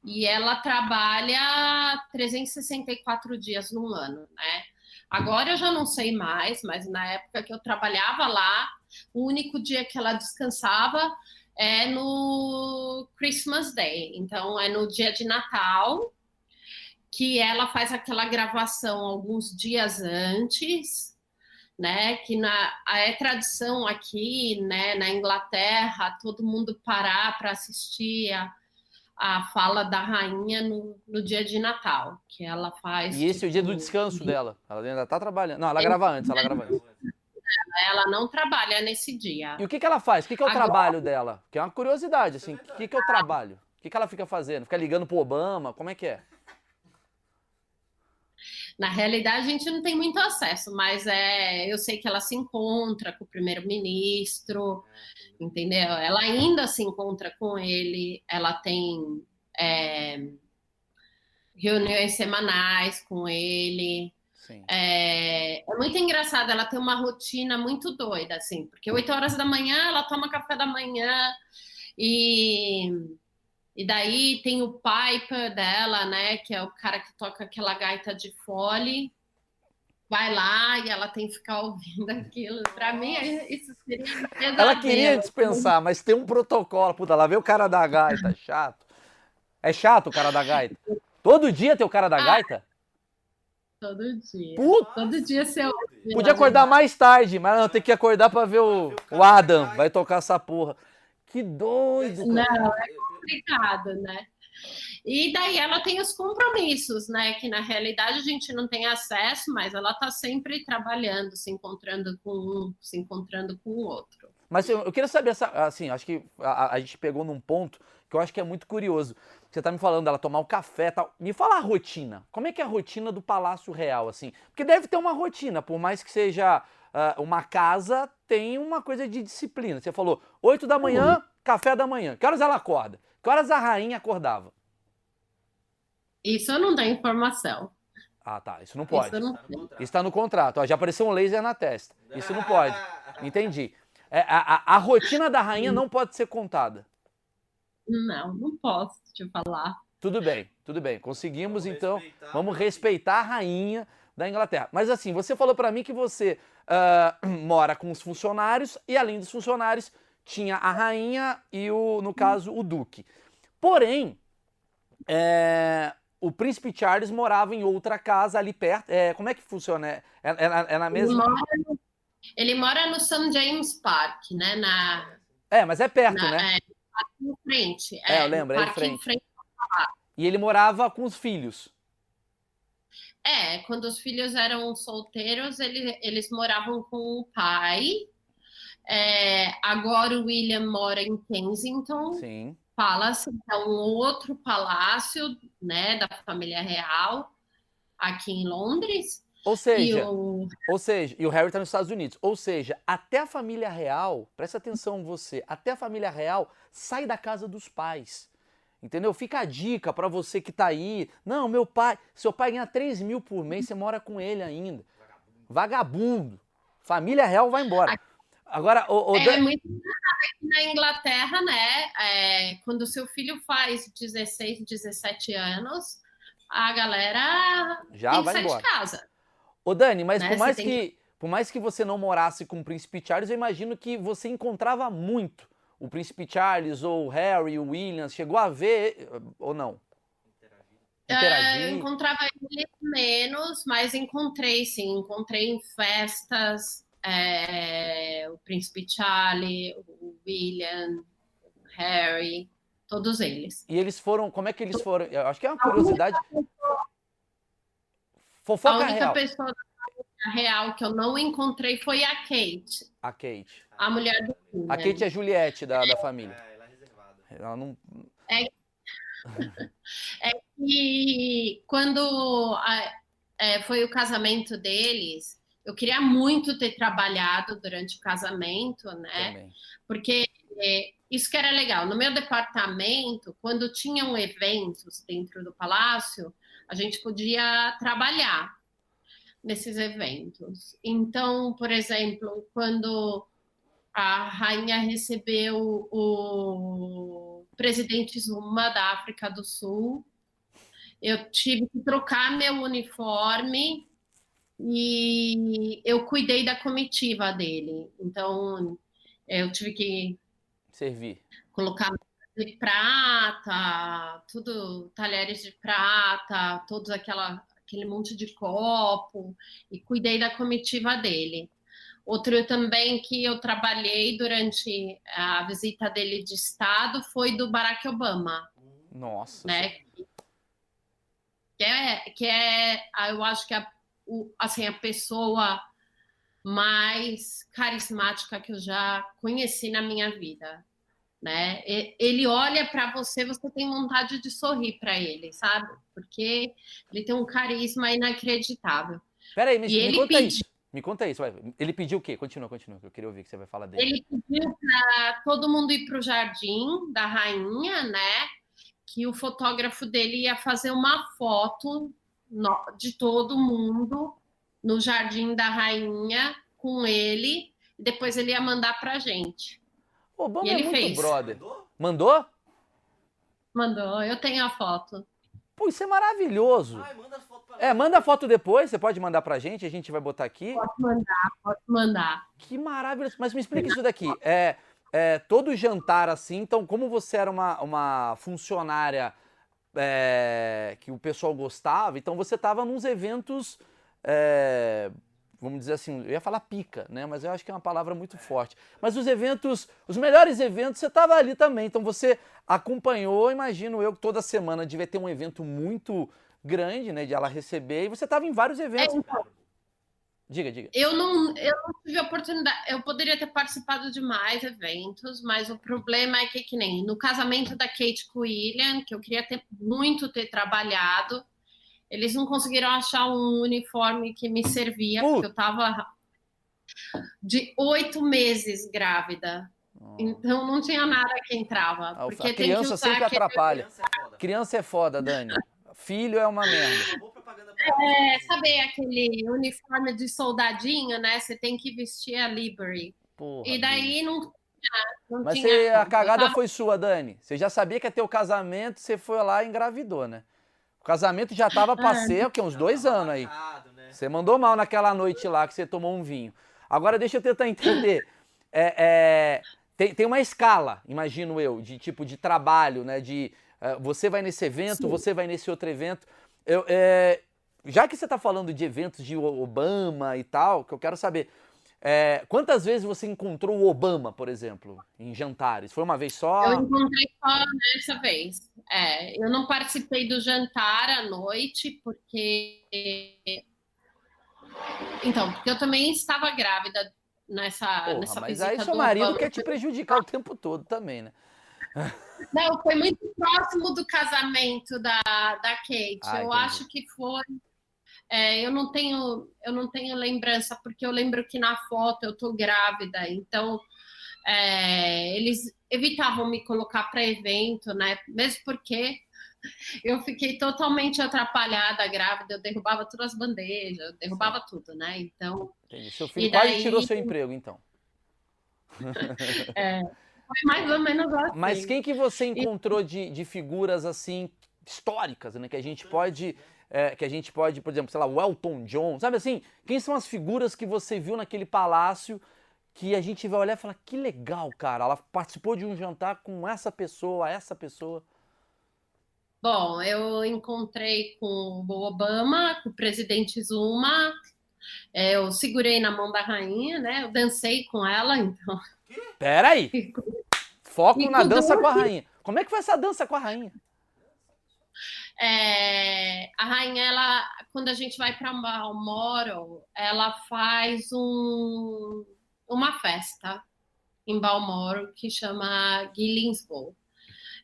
E ela trabalha 364 dias no ano, né? Agora eu já não sei mais, mas na época que eu trabalhava lá, o único dia que ela descansava é no Christmas Day. Então, é no dia de Natal, que ela faz aquela gravação alguns dias antes, né? Que é tradição aqui, né? Na Inglaterra, todo mundo parar para assistir a fala da rainha no dia de Natal, que ela faz E esse é o dia do tipo. descanso dela. Ela ainda tá trabalhando. Não, ela grava antes, ela grava antes. Ela não trabalha nesse dia. E o que que ela faz? O que que é o Agora, trabalho dela? Que é uma curiosidade, assim. O que que é o trabalho? O que que ela fica fazendo? Fica ligando pro Obama? Como é que é? na realidade, a gente não tem muito acesso, mas eu sei que ela se encontra com o primeiro-ministro, entendeu? Ela ainda se encontra com ele, ela tem é, reuniões semanais com ele. Sim. É muito engraçado, ela tem uma rotina muito doida, assim, porque 8 horas da manhã ela toma café da manhã e, e daí tem o piper dela, né, que é o cara que toca aquela gaita de fole, vai lá e ela tem que ficar ouvindo aquilo. Para mim, isso seria um Ela queria pesadelo. dispensar, mas tem um protocolo. Puta, lá vem o cara da gaita, chato. É chato o cara da gaita. Todo dia tem o cara da Ah, gaita? todo dia. Puta, Todo dia você ouve podia lá de acordar baixo. mais tarde, mas não, tem que acordar pra ver o Adam. Vai tocar essa porra. Que doido, cara. Não, é complicado, né? E daí ela tem os compromissos, né? Que na realidade a gente não tem acesso, mas ela está sempre trabalhando, se encontrando com um, se encontrando com o outro. Mas eu queria saber, assim, acho que a gente pegou num ponto que eu acho que é muito curioso. Você tá me falando dela tomar o café e tal. Me fala a rotina. Como é que é a rotina do Palácio Real, assim? Porque deve ter uma rotina, por mais que seja uma casa, tem uma coisa de disciplina. Você falou 8 da manhã, café da manhã. Que horas ela acorda? Que horas a rainha acordava? Isso eu não tenho informação. Ah, tá. Isso não Isso pode. eu não Isso está no contrato. Ó, já apareceu um laser na testa. Isso não pode. Entendi. A rotina da rainha não pode ser contada. não posso te falar. Tudo bem, tudo bem. Conseguimos, então. Vamos respeitar a rainha da Inglaterra. Mas assim, você falou para mim que você mora com os funcionários e além dos funcionários tinha a rainha e no caso, o duque. Porém, o príncipe Charles morava em outra casa ali perto. Como é que funciona? É na Ele mesma? mora, Ele mora no St. James Park, né? Mas é perto, né? Em frente. Eu No lembro, é em parque em frente. frente. E ele morava com os filhos. Quando os filhos eram solteiros, eles moravam com o pai. Agora o William mora em Kensington Sim. Palace, é um outro palácio, né, da família real, aqui em Londres. Ou E seja, o e o Harry tá nos Estados Unidos. Ou seja, até a família real, presta atenção você, até a família real sai da casa dos pais. Entendeu? Fica a dica pra você que tá aí. Não, seu pai ganha 3 mil por mês, você mora com ele ainda. Vagabundo. Família real vai embora. Agora, é muito aqui na Inglaterra, né? Quando seu filho faz 16, 17 anos, a galera já tem que vai sair embora. de casa. Ô Dani, mas Né? por mais que você não morasse com o Príncipe Charles, eu imagino que você encontrava muito o Príncipe Charles ou o Harry, o William. Chegou a ver ou não? Eu encontrava ele menos, mas encontrei, sim. Encontrei em festas, o Príncipe Charlie, o William, o Harry, todos eles. E eles foram, como é que eles foram? Eu acho que é uma curiosidade. Fofoca A única real. pessoa da família real que eu não encontrei foi a Kate. A Kate. A mulher do William. A Kate é a Juliette da família. Ela é reservada. Ela não... E quando foi o casamento deles, eu queria muito ter trabalhado durante o casamento, né? Também. Porque isso que era legal. No meu departamento, quando tinham eventos dentro do palácio, a gente podia trabalhar nesses eventos. Então, por exemplo, quando a rainha recebeu o presidente Zuma da África do Sul, eu tive que trocar meu uniforme e eu cuidei da comitiva dele. Então, eu tive que servir, colocar de prata, tudo, talheres de prata, todos aquele monte de copo, e cuidei da comitiva dele. Outro também que eu trabalhei durante a visita dele de Estado foi do Barack Obama. Nossa. Né? Eu acho que assim, a pessoa mais carismática que eu já conheci na minha vida. Né? Ele olha para você, você tem vontade de sorrir para ele, sabe? Porque ele tem um carisma inacreditável. Peraí, me conta isso. Me conta isso. Ele pediu o quê? Continua, que eu queria ouvir que você vai falar dele. Ele pediu para todo mundo ir para o jardim da rainha, né? Que o fotógrafo dele ia fazer uma foto de todo mundo no jardim da rainha com ele, e depois ele ia mandar para a gente. O Obama e ele é muito fez. brother. Mandou? Mandou, eu tenho a foto. Pô, isso é maravilhoso. Ai, manda as fotos pra mim. Manda a foto depois, você pode mandar pra gente, a gente vai botar aqui. Pode mandar. Que maravilhoso. Mas me explica isso daqui. Todo jantar assim, então como você era uma funcionária que o pessoal gostava, então você tava nos eventos, vamos dizer assim, eu ia falar pica, né? Mas eu acho que é uma palavra muito forte. Mas os melhores eventos, você tava ali também. Então você acompanhou, imagino eu, que toda semana devia ter um evento muito grande, né? De ela receber, e você tava em vários eventos. Diga. Eu não tive oportunidade. Eu poderia ter participado de mais eventos, mas o problema é que nem no casamento da Kate com o William, que eu queria muito ter trabalhado, eles não conseguiram achar um uniforme que me servia, porque eu estava de 8 meses grávida. Então não tinha nada que entrava. Porque a criança sempre atrapalha. Criança é foda, Dani. Filho é uma merda. Sabe aquele uniforme de soldadinho, né? Você tem que vestir a livery. Porra, e daí Deus. não Mas tinha. A cagada foi sua, Dani. Você já sabia que ia ter o casamento, você foi lá e engravidou, né? O casamento já tava pra ser, uns 2 anos aí. Né? Você mandou mal naquela noite lá que você tomou um vinho. Agora deixa eu tentar entender. Tem uma escala, imagino eu, de tipo de trabalho, né? Você vai nesse evento, sim, você vai nesse outro evento. Já que você tá falando de eventos de Obama e tal, que eu quero saber, Quantas vezes você encontrou o Obama, por exemplo, em jantares? Foi uma vez Eu só? encontrei só nessa vez. Eu não participei do jantar à noite, porque eu também estava grávida Porra, nessa mas aí visita seu do marido Obama. quer te prejudicar o tempo todo também, né? Não, foi muito próximo do casamento da Kate. Ah, Eu entendi. acho que foi. Eu não tenho lembrança, porque eu lembro que na foto eu tô grávida, então eles evitavam me colocar para evento, né? Mesmo porque eu fiquei totalmente atrapalhada, grávida, eu derrubava todas as bandejas, eu Sim, derrubava tudo, né? Então, entendi. Seu filho e quase tirou daí seu emprego, então. é, foi mais ou menos Mas assim. quem que você E, encontrou de figuras assim históricas, né? Que a gente pode, por exemplo, sei lá, o Elton John, sabe assim? Quem são as figuras que você viu naquele palácio que a gente vai olhar e falar que legal, cara? Ela participou de um jantar com essa pessoa, essa pessoa. bom, eu encontrei com o Obama, com o presidente Zuma, eu segurei na mão da rainha, né? Eu dancei com ela, então. Pera aí, E foco na com o dança com a Duque, rainha. Como é que foi essa dança com a rainha? a rainha, ela, quando a gente vai para Balmoral, ela faz uma festa em Balmoral que chama Gilling's Ball.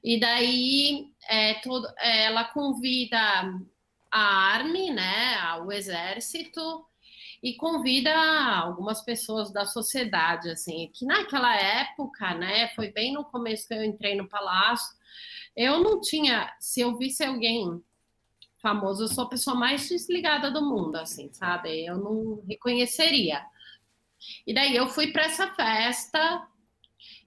E daí ela convida a Army, né, o exército, e convida algumas pessoas da sociedade, assim, que naquela época, né, foi bem no começo que eu entrei no palácio, eu não tinha, se eu visse alguém famoso, eu sou a pessoa mais desligada do mundo, assim, sabe? Eu não reconheceria. E daí eu fui para essa festa,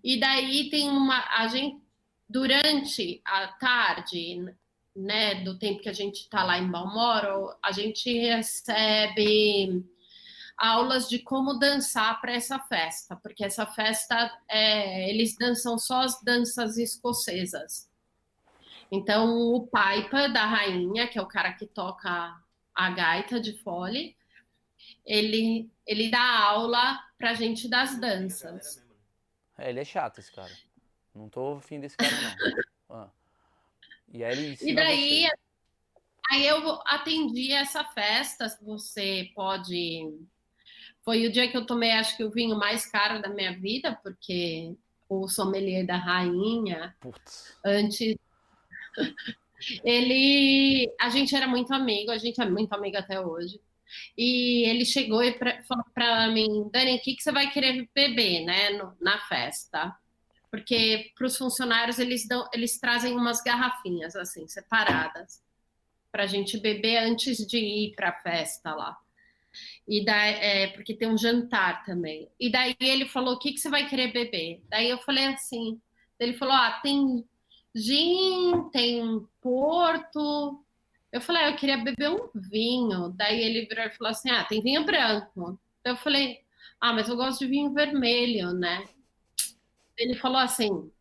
e daí tem a gente, durante a tarde, né, do tempo que a gente está lá em Balmoral, a gente recebe aulas de como dançar para essa festa, porque essa festa eles dançam só as danças escocesas. Então, o Paipa da rainha, que é o cara que toca a gaita de fole, ele dá aula pra gente das danças. Ele é chato, esse cara. Não tô afim desse cara, não. Ah. E aí ele E ensina daí, você. aí eu atendi essa festa, você pode. Foi o dia que eu tomei, acho que o vinho mais caro da minha vida, porque o sommelier da rainha, Putz. antes, a gente era muito amigo, a gente é muito amigo até hoje. E ele chegou e falou para mim, Dani, o que você vai querer beber, né, na festa? Porque para os funcionários eles trazem umas garrafinhas assim separadas para a gente beber antes de ir para a festa lá. E daí, porque tem um jantar também. E daí ele falou, o que você vai querer beber? Daí eu falei assim, ele falou, tem gin, tem porto. Eu falei, eu queria beber um vinho. Daí ele virou e falou assim, tem vinho branco. Eu falei, mas eu gosto de vinho vermelho, né? Ele falou assim,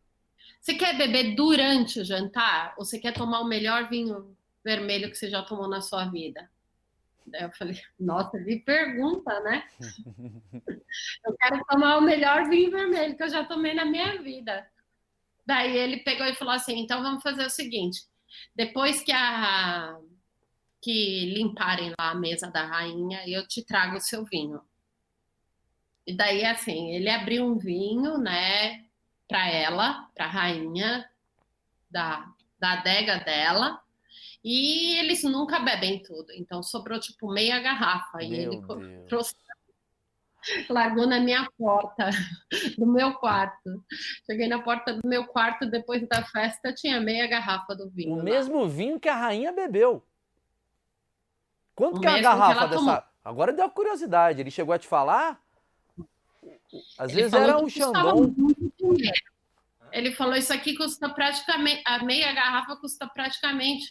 você quer beber durante o jantar ou você quer tomar o melhor vinho vermelho que você já tomou na sua vida? Daí eu falei, nossa, ele pergunta, né? Eu quero tomar o melhor vinho vermelho que eu já tomei na minha vida. Daí ele pegou e falou assim, então vamos fazer o seguinte, depois que limparem lá a mesa da rainha, eu te trago o seu vinho. E daí, assim, ele abriu um vinho, né, para ela, para a rainha, da adega dela, e eles nunca bebem tudo. Então sobrou tipo meia garrafa e Meu ele Deus. trouxe, largou na minha porta do meu quarto. Cheguei na porta do meu quarto depois da festa, tinha meia garrafa do O vinho lá. mesmo vinho que a rainha bebeu. Quanto O que é uma mesmo que garrafa ela tomou. dessa? Agora deu uma curiosidade. Ele chegou a te falar? Às Ele vezes falou era que um custava Xandão. muito dinheiro. Ele falou, isso aqui custa praticamente, a meia garrafa custa praticamente,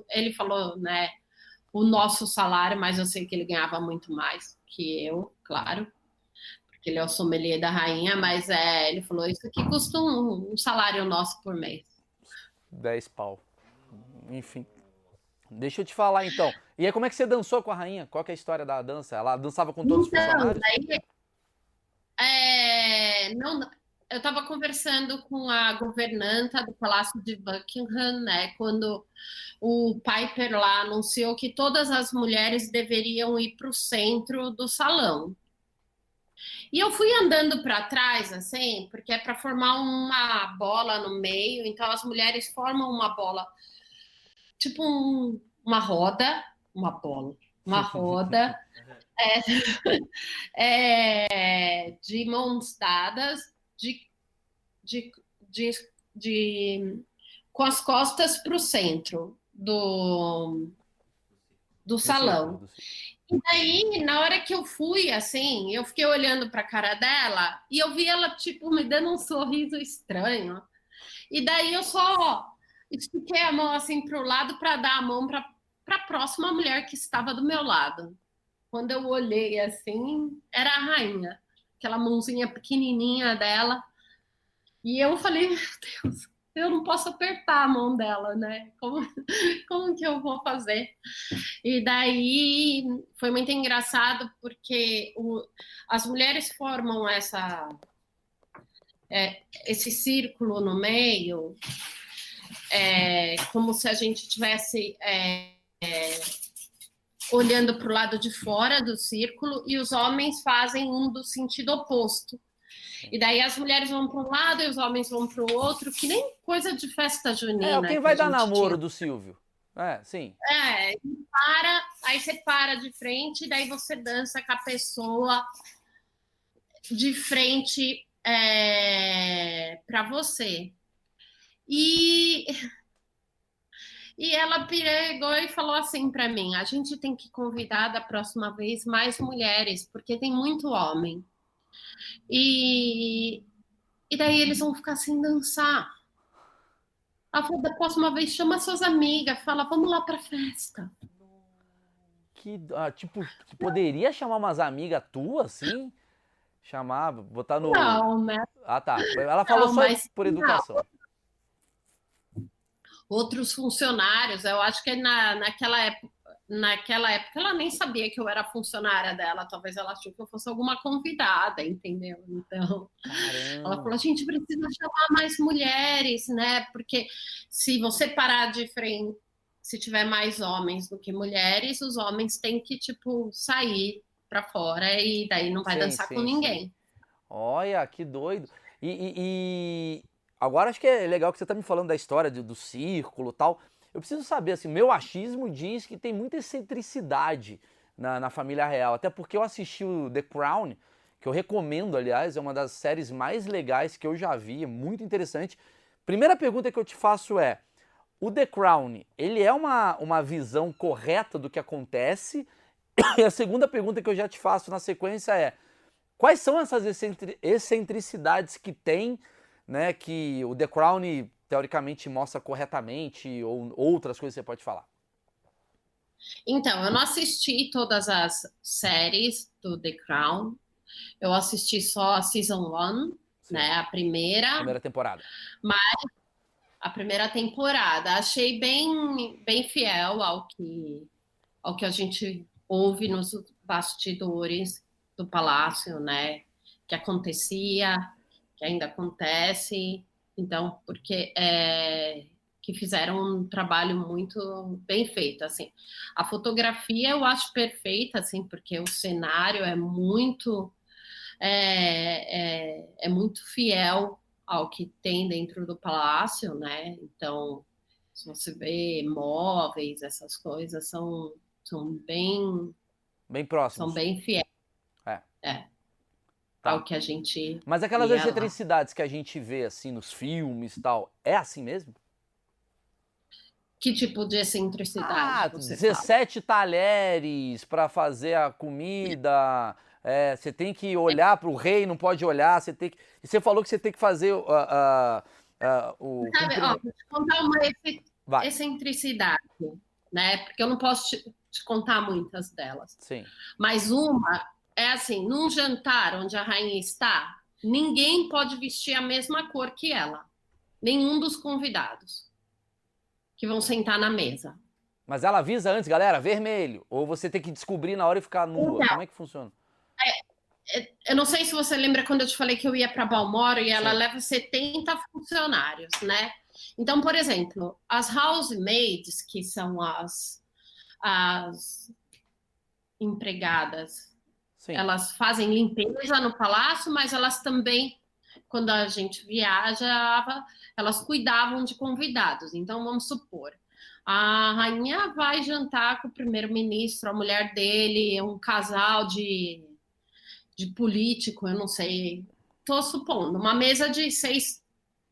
ele falou, né, o nosso salário, mas eu sei que ele ganhava muito mais que eu, claro, porque ele é o sommelier da rainha, mas ele falou, isso aqui custa um salário nosso por mês. 10 pau. Enfim. Deixa eu te falar então. E aí, como é que você dançou com a rainha? Qual que é a história da dança? Ela dançava com todos os Então, funcionários? daí Não, eu estava conversando com a governanta do Palácio de Buckingham, né, quando o Piper lá anunciou que todas as mulheres deveriam ir para o centro do salão. E eu fui andando para trás, assim, porque é para formar uma bola no meio, então as mulheres formam uma bola, tipo uma roda, uma bola, uma roda, de mãos dadas, de, de, de, com as costas para o centro do Do círculo, salão. do círculo. E daí, na hora que eu fui, assim, eu fiquei olhando para a cara dela e eu vi ela, tipo, me dando um sorriso estranho. E daí eu só estiquei a mão, assim, para o lado para dar a mão para a próxima mulher que estava do meu lado. Quando eu olhei, assim, era a rainha. Aquela mãozinha pequenininha dela. E eu falei, meu Deus, eu não posso apertar a mão dela, né? Como que eu vou fazer? E daí foi muito engraçado porque as mulheres formam esse círculo no meio, como se a gente tivesse olhando para o lado de fora do círculo e os homens fazem um do sentido oposto. E daí as mulheres vão para um lado e os homens vão para o outro, que nem coisa de festa junina Quem que a vai dar gente tinha. namoro do Silvio? Sim. Aí você para de frente, daí você dança com a pessoa de frente para você. E, e ela pegou e falou assim para mim: a gente tem que convidar da próxima vez mais mulheres, porque tem muito homem. E, e daí eles vão ficar sem dançar. Ela falou: da próxima vez chama suas amigas, fala, vamos lá pra festa. Tipo, você poderia chamar umas amigas tuas, assim? Chamar, botar no. Não, né? Ah, tá. Ela falou Não, só mas por não. educação. Outros funcionários, eu acho que naquela época ela nem sabia que eu era funcionária dela, talvez ela achou que eu fosse alguma convidada, entendeu? Então, ela falou: a Caramba. gente precisa chamar mais mulheres, né? Porque se você parar de frente, se tiver mais homens do que mulheres, os homens têm que, tipo, sair para fora e daí não vai Sim, dançar com sim, sim. ninguém. Olha, que doido. Agora acho que é legal que você tá me falando da história do círculo e tal. Eu preciso saber, assim, meu achismo diz que tem muita excentricidade na família real. Até porque eu assisti o The Crown, que eu recomendo, aliás, é uma das séries mais legais que eu já vi, é muito interessante. Primeira pergunta que eu te faço é: o The Crown, ele é uma visão correta do que acontece? E a segunda pergunta que eu já te faço na sequência é: quais são essas excentricidades que tem, né, que o The Crown teoricamente mostra corretamente, ou outras coisas que você pode falar? Então, eu não assisti todas as séries do The Crown. Eu assisti só a Season 1, Sim, né? primeira temporada. A primeira temporada. Achei bem fiel ao que a gente ouve nos bastidores do palácio, né? Que acontecia, que ainda acontece. Então, porque que fizeram um trabalho muito bem feito, assim. A fotografia eu acho perfeita, assim, porque o cenário é muito fiel ao que tem dentro do palácio, né? Então, se você vê móveis, essas coisas são bem Bem são próximos. bem fiéis, É, é, tá. ao que a gente Mas aquelas via lá. excentricidades que a gente vê, assim, nos filmes e tal, é assim mesmo? Que tipo de excentricidade você fala? 17 talheres para fazer a comida. Você tem que olhar para o rei, não pode olhar. Você tem que. E você falou que você tem que fazer o Sabe, ó, cumprimento. vou te contar uma Vai. excentricidade, né? Porque eu não posso te contar muitas delas. Sim. Mas uma é assim, num jantar onde a rainha está, ninguém pode vestir a mesma cor que ela. Nenhum dos convidados que vão sentar na mesa. Mas ela avisa antes, galera, vermelho. Ou você tem que descobrir na hora e ficar nua. Então, Como é que funciona? eu não sei se você lembra quando eu te falei que eu ia para Balmoral e ela Sim. leva 70 funcionários, né? Então, por exemplo, as housemaids, que são as empregadas, Sim. elas fazem limpeza no palácio, mas elas também, quando a gente viajava, elas cuidavam de convidados. Então, vamos supor, a rainha vai jantar com o primeiro-ministro, a mulher dele, um casal de político, eu não sei, estou supondo, uma mesa de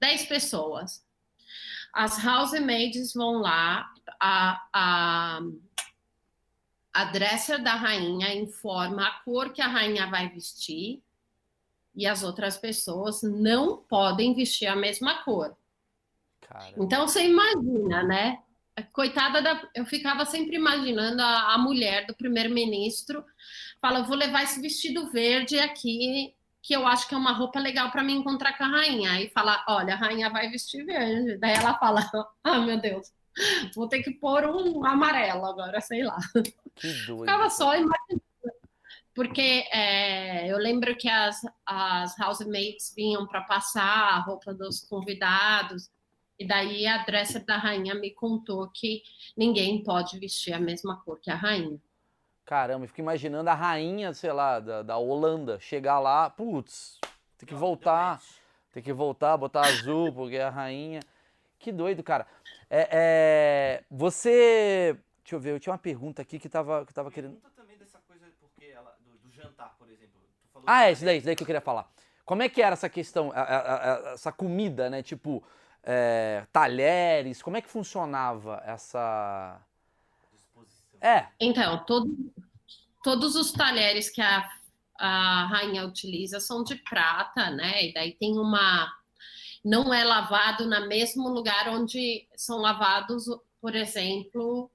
10 pessoas. As housemaids vão lá, a dresser da rainha informa a cor que a rainha vai vestir e as outras pessoas não podem vestir a mesma cor. Caramba. Então você imagina, né? Coitada da. Eu ficava sempre imaginando a mulher do primeiro-ministro fala: eu vou levar esse vestido verde aqui, que eu acho que é uma roupa legal para me encontrar com a rainha. Aí fala: olha, a rainha vai vestir verde. Daí ela fala: ah, meu Deus, vou ter que pôr um amarelo agora, sei lá. Que doido. Ficava só imaginando. Porque eu lembro que as housemates vinham para passar a roupa dos convidados. E daí a dresser da rainha me contou que ninguém pode vestir a mesma cor que a rainha. Caramba, eu fico imaginando a rainha, sei lá, da Holanda, chegar lá, putz, tem que voltar, botar azul, porque é a rainha. Que doido, cara. Você. Deixa eu ver, eu tinha uma pergunta aqui que tava querendo. Pergunta também dessa coisa, porque do jantar, por exemplo. Tu falou Ah, é isso daí que eu queria falar. Como é que era essa questão, essa comida, né? Tipo, talheres, como é que funcionava essa. disposição. Então, todos os talheres que a rainha utiliza são de prata, né? E daí tem uma. Não é lavado no mesmo lugar onde são lavados, por exemplo,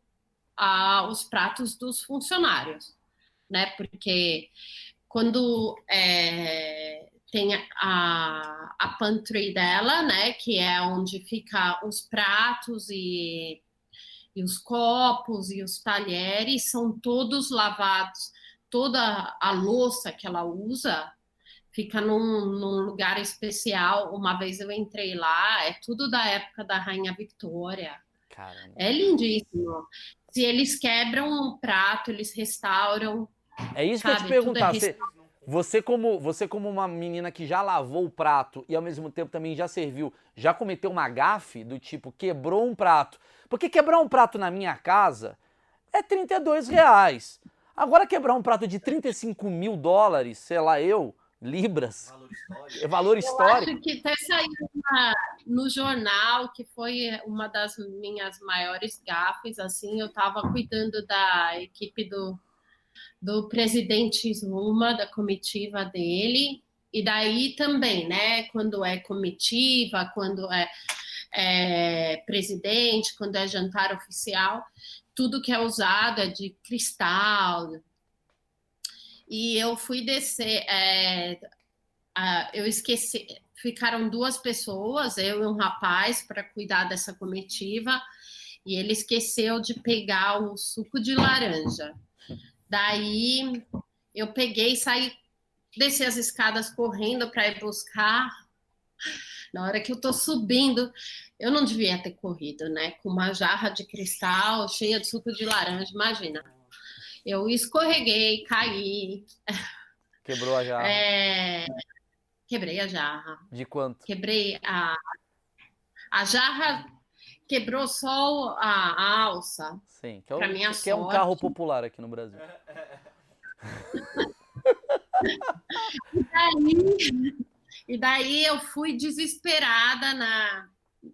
os pratos dos funcionários, né? Porque quando tem a pantry dela, né? Que é onde fica os pratos e os copos e os talheres, são todos lavados. Toda a louça que ela usa fica num lugar especial. Uma vez eu entrei lá, é tudo da época da Rainha Victoria. Caramba. É lindíssimo. Se eles quebram um prato, eles restauram. É isso sabe? que eu ia te perguntar. Tudo é Você como uma menina que já lavou o prato e ao mesmo tempo também já serviu, já cometeu uma gafe do tipo quebrou um prato? Porque quebrar um prato na minha casa é R$ 32. Agora quebrar um prato de $35.000, sei lá libras, Valor histórico. é valor Eu histórico. acho que até saiu no jornal, que foi uma das minhas maiores gafes, assim, eu estava cuidando da equipe do presidente Zuma, da comitiva dele, e daí também, né, quando é comitiva, quando é presidente, quando é jantar oficial, tudo que é usado é de cristal. E eu fui descer, eu esqueci, ficaram 2 pessoas, eu e um rapaz, para cuidar dessa comitiva, e ele esqueceu de pegar o suco de laranja. Daí eu peguei e saí, desci as escadas correndo para ir buscar. Na hora que eu tô subindo, eu não devia ter corrido, né? Com uma jarra de cristal cheia de suco de laranja, imagina. Eu escorreguei, caí. Quebrou a jarra. Quebrei a jarra. De quanto? Quebrei a jarra, quebrou só a alça. Sim, Pra minha que é um carro sorte. popular aqui no Brasil. E daí eu fui desesperada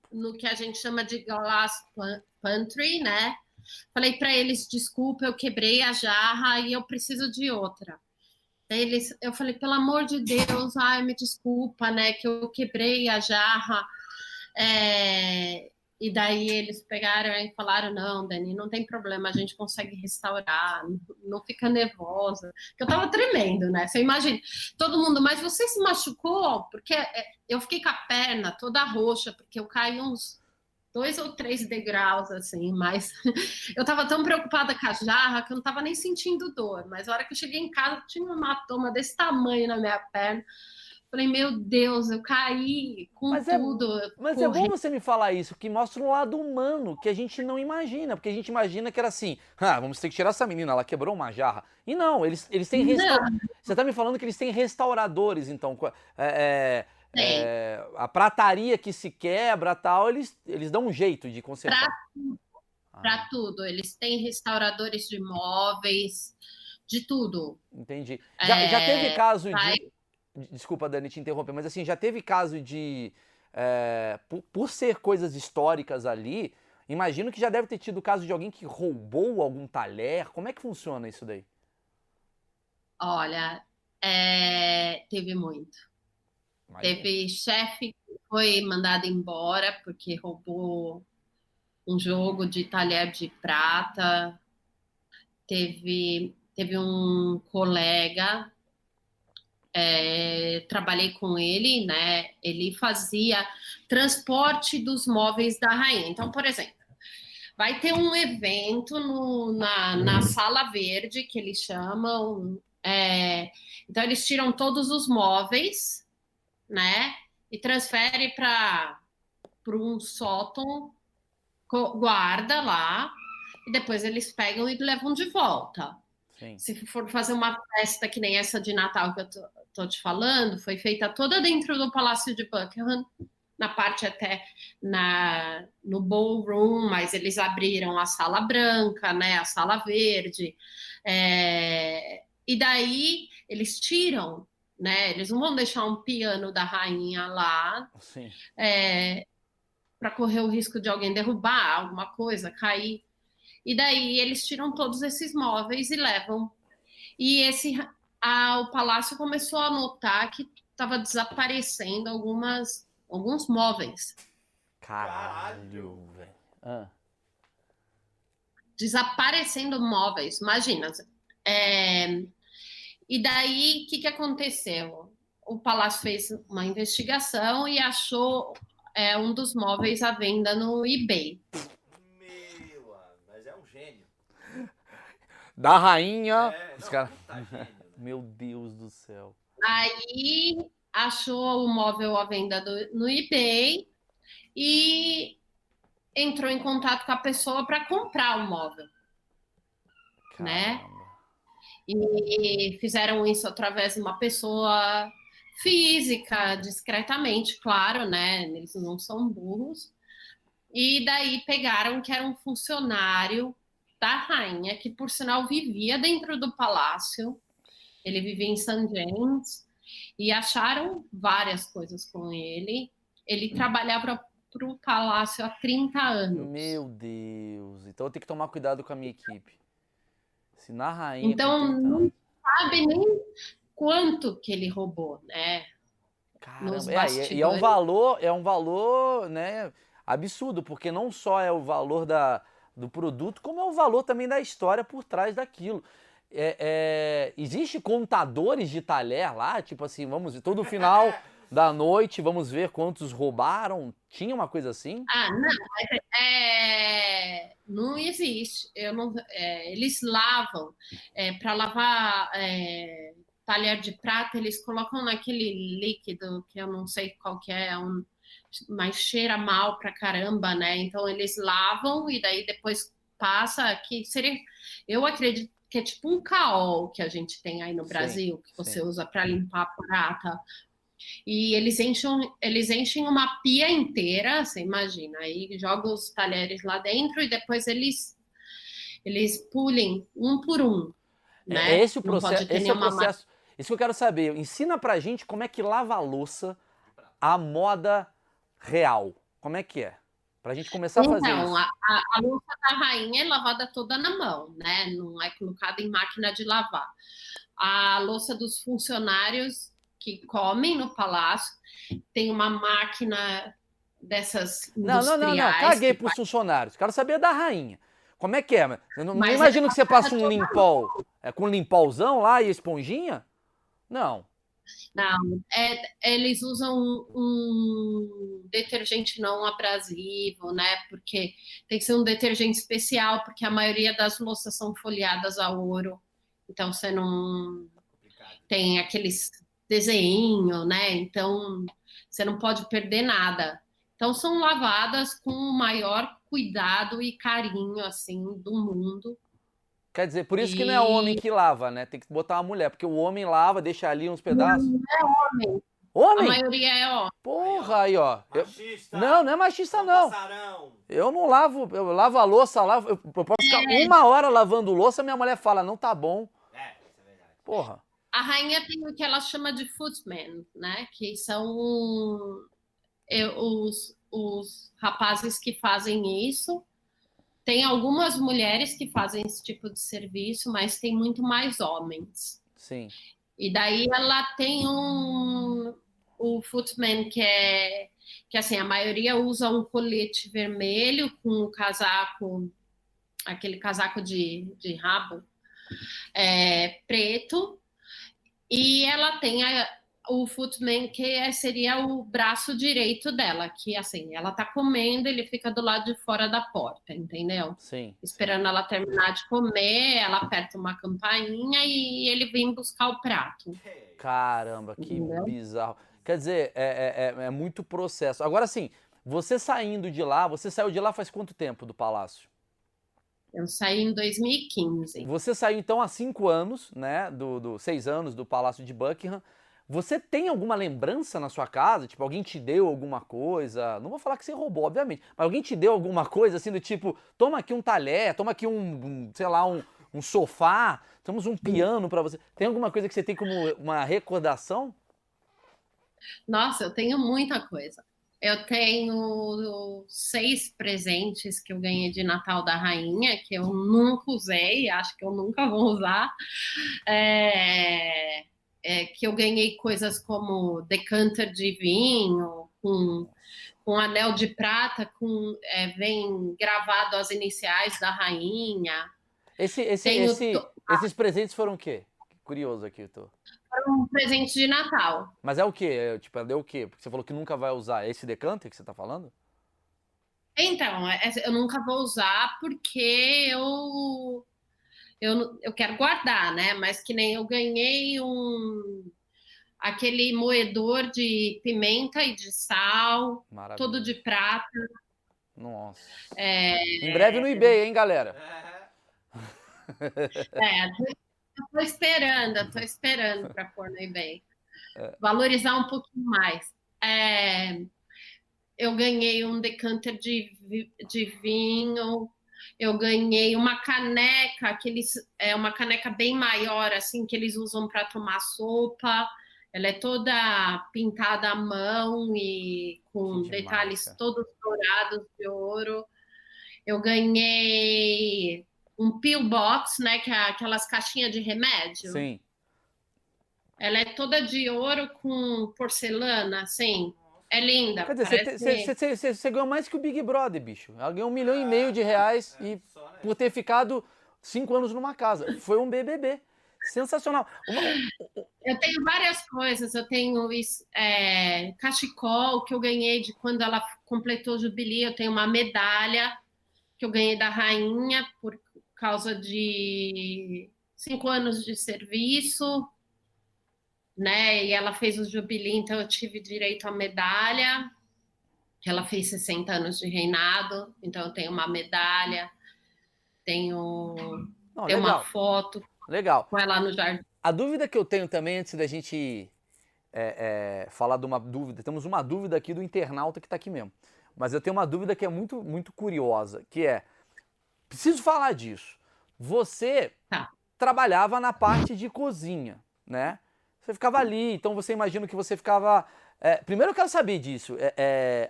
no que a gente chama de glass pantry, né? Falei para eles, desculpa, eu quebrei a jarra e eu preciso de outra. Eu falei, pelo amor de Deus, me desculpa, né? Que eu quebrei a jarra. E daí eles pegaram e falaram, não, Dani, não tem problema, a gente consegue restaurar, não fica nervosa. Porque eu tava tremendo, né? Você imagina, todo mundo, mas você se machucou? Porque eu fiquei com a perna toda roxa, porque eu caí uns 2 ou 3 degraus, assim, mas eu tava tão preocupada com a jarra que eu não tava nem sentindo dor. Mas a hora que eu cheguei em casa, tinha uma hematoma desse tamanho na minha perna. Falei, meu Deus, eu caí com Mas é, tudo, mas é bom corri. você me falar isso, que mostra um lado humano que a gente não imagina, porque a gente imagina que era assim, vamos ter que tirar essa menina, ela quebrou uma jarra. E não, eles têm Não, Você tá me falando que eles têm restauradores, então, tem. a prataria que se quebra tal, eles dão um jeito de consertar. Ah, Para tudo. Eles têm restauradores de móveis, de tudo. entendi. Já teve É, caso vai, de. Desculpa, Dani, te interromper, mas assim, já teve caso de. Por ser coisas históricas ali, imagino que já deve ter tido caso de alguém que roubou algum talher. Como é que funciona isso daí? olha, teve muito. Imagina. Teve chefe que foi mandado embora porque roubou um jogo de talher de prata. Teve um colega, trabalhei com ele, né? Ele fazia transporte dos móveis da rainha. Então, por exemplo, vai ter um evento na Sala Verde, que eles chamam. Então, eles tiram todos os móveis, né? E transfere para um sótão, guarda lá, e depois eles pegam e levam de volta. Sim. Se for fazer uma festa que nem essa de Natal que eu tô te falando, foi feita toda dentro do Palácio de Buckingham, na parte até no ballroom, mas eles abriram a sala branca, né, a sala verde, e daí eles tiram, né, eles não vão deixar um piano da rainha lá, Sim. para correr o risco de alguém derrubar alguma coisa, cair. E daí eles tiram todos esses móveis e levam. E o palácio começou a notar que estava desaparecendo alguns móveis. Caralho, velho. Desaparecendo móveis, imagina. E daí, o que aconteceu? O palácio fez uma investigação e achou um dos móveis à venda no eBay. Mas é um gênio. Da rainha. Os Não, caras. tá gênio, né? Meu Deus do céu. Aí achou o móvel à venda no eBay e entrou em contato com a pessoa para comprar o móvel, né? Caramba. E fizeram isso através de uma pessoa física, discretamente, claro, né? Eles não são burros. E daí pegaram que era um funcionário da rainha, que por sinal vivia dentro do palácio. Ele vivia em St. James e acharam várias coisas com ele. Ele trabalhava para o palácio há 30 anos. Meu Deus. Então eu tenho que tomar cuidado com a minha equipe. Se na rainha com Então 30 não anos. sabe nem quanto que ele roubou, né? Nos Caramba. E bastidores. é um valor, né, absurdo, porque não só é o valor do produto, como é o valor também da história por trás daquilo. Existe contadores de talher lá, tipo assim, todo final da noite, vamos ver quantos roubaram? Tinha uma coisa assim? Ah, não, não existe. Eu não, eles lavam. Para lavar talher de prata, eles colocam naquele líquido que eu não sei qual que mas cheira mal pra caramba, né? Então eles lavam e daí depois passa que seria. Eu acredito que é tipo um caol que a gente tem aí no Sim, Brasil, que você sim. usa para limpar a prata. E eles enchem uma pia inteira, você imagina, aí jogam os talheres lá dentro e depois eles pulem um por um, É né? esse o Não processo, pode ter esse é o nenhuma máquina. processo. Isso que eu quero saber. Ensina pra gente como é que lava a louça à moda real. Como é que é? Pra gente começar a fazer Então, isso. a louça da rainha é lavada toda na mão, né? Não é colocada em máquina de lavar. A louça dos funcionários que comem no palácio tem uma máquina dessas Não. industriais Caguei que pros faz, funcionários. Quero saber da rainha. Como é que é? Eu não mas imagino que você passa um limpol. Com um limpolzão lá e esponjinha? Não. Não, eles usam um detergente não abrasivo, né? Porque tem que ser um detergente especial, porque a maioria das louças são folheadas a ouro. Então você não Complicado. tem aqueles desenho, né? Então você não pode perder nada. Então são lavadas com o maior cuidado e carinho assim do mundo. Quer dizer, por isso que não é homem E que lava, né? Tem que botar uma mulher, porque o homem lava, deixa ali uns pedaços. não é homem, a Homem? maioria é homem. Porra, aí, ó. Machista! Não, não é machista, não. Passarão! Eu não lavo, eu lavo a louça, eu posso ficar 1 hora lavando louça, minha mulher fala, não tá bom. Isso é verdade. Porra. A rainha tem o que ela chama de footmen, né? Que são os rapazes que fazem isso. Tem algumas mulheres que fazem esse tipo de serviço, mas tem muito mais homens. Sim. E daí ela tem o footman que assim, a maioria usa um colete vermelho com um casaco, aquele casaco de rabo preto. E ela tem o footman, que seria o braço direito dela, que assim, ela tá comendo, ele fica do lado de fora da porta, entendeu? Sim. Esperando ela terminar de comer, ela aperta uma campainha e ele vem buscar o prato. Caramba, que Entendeu? bizarro. Quer dizer, é muito processo. Agora sim, você saindo de lá, você saiu de lá faz quanto tempo do palácio? Eu saí em 2015. Você saiu então há 5 anos, né? 6 anos do Palácio de Buckingham. Você tem alguma lembrança na sua casa? Tipo, alguém te deu alguma coisa? Não vou falar que você roubou, obviamente, mas alguém te deu alguma coisa assim do tipo, toma aqui um talher, toma aqui sei lá, um sofá, temos um piano pra você. Tem alguma coisa que você tem como uma recordação? Nossa, eu tenho muita coisa. Eu tenho 6 presentes que eu ganhei de Natal da Rainha, que eu nunca usei, acho que eu nunca vou usar. Que eu ganhei coisas como decanter de vinho, com anel de prata, vem gravado as iniciais da rainha. Tenho Esses presentes foram o quê? Curioso aqui, eu tô. um presente de Natal. Mas é o quê? Tipo, ela deu o quê? Porque você falou que nunca vai usar. É esse decanter que você tá falando? Então, eu nunca vou usar porque eu quero guardar, né? Mas que nem eu ganhei aquele moedor de pimenta e de sal, todo de Maravilhoso. prata. Nossa. Em breve no eBay, hein, galera? Eu tô esperando para pôr no eBay. Valorizar um pouquinho mais. Eu ganhei um decanter de vinho, eu ganhei uma caneca, uma caneca bem maior, assim, que eles usam para tomar sopa. Ela é toda pintada à mão e com Que detalhes demais, todos dourados de ouro. Eu ganhei um pillbox, né, que é aquelas caixinhas de remédio. Sim. Ela é toda de ouro com porcelana, assim. É linda. Quer dizer, você ganhou mais que o Big Brother, bicho. Ela ganhou 1,5 milhão de reais e por ter ficado 5 anos numa casa. Foi um BBB. Sensacional. Eu tenho várias coisas. Eu tenho cachecol que eu ganhei de quando ela completou o jubileu. Eu tenho uma medalha que eu ganhei da rainha por causa de 5 anos de serviço, né? E ela fez o jubileu, então eu tive direito à medalha. Que ela fez 60 anos de reinado, então eu tenho uma medalha, tenho uma foto com ela no jardim. A dúvida que eu tenho também, antes da gente falar de uma dúvida, temos uma dúvida aqui do internauta que está aqui mesmo, mas eu tenho uma dúvida que é muito, muito curiosa, que é, preciso falar disso, você trabalhava na parte de cozinha, né? Você ficava ali, então você imagina que você ficava... primeiro eu quero saber disso.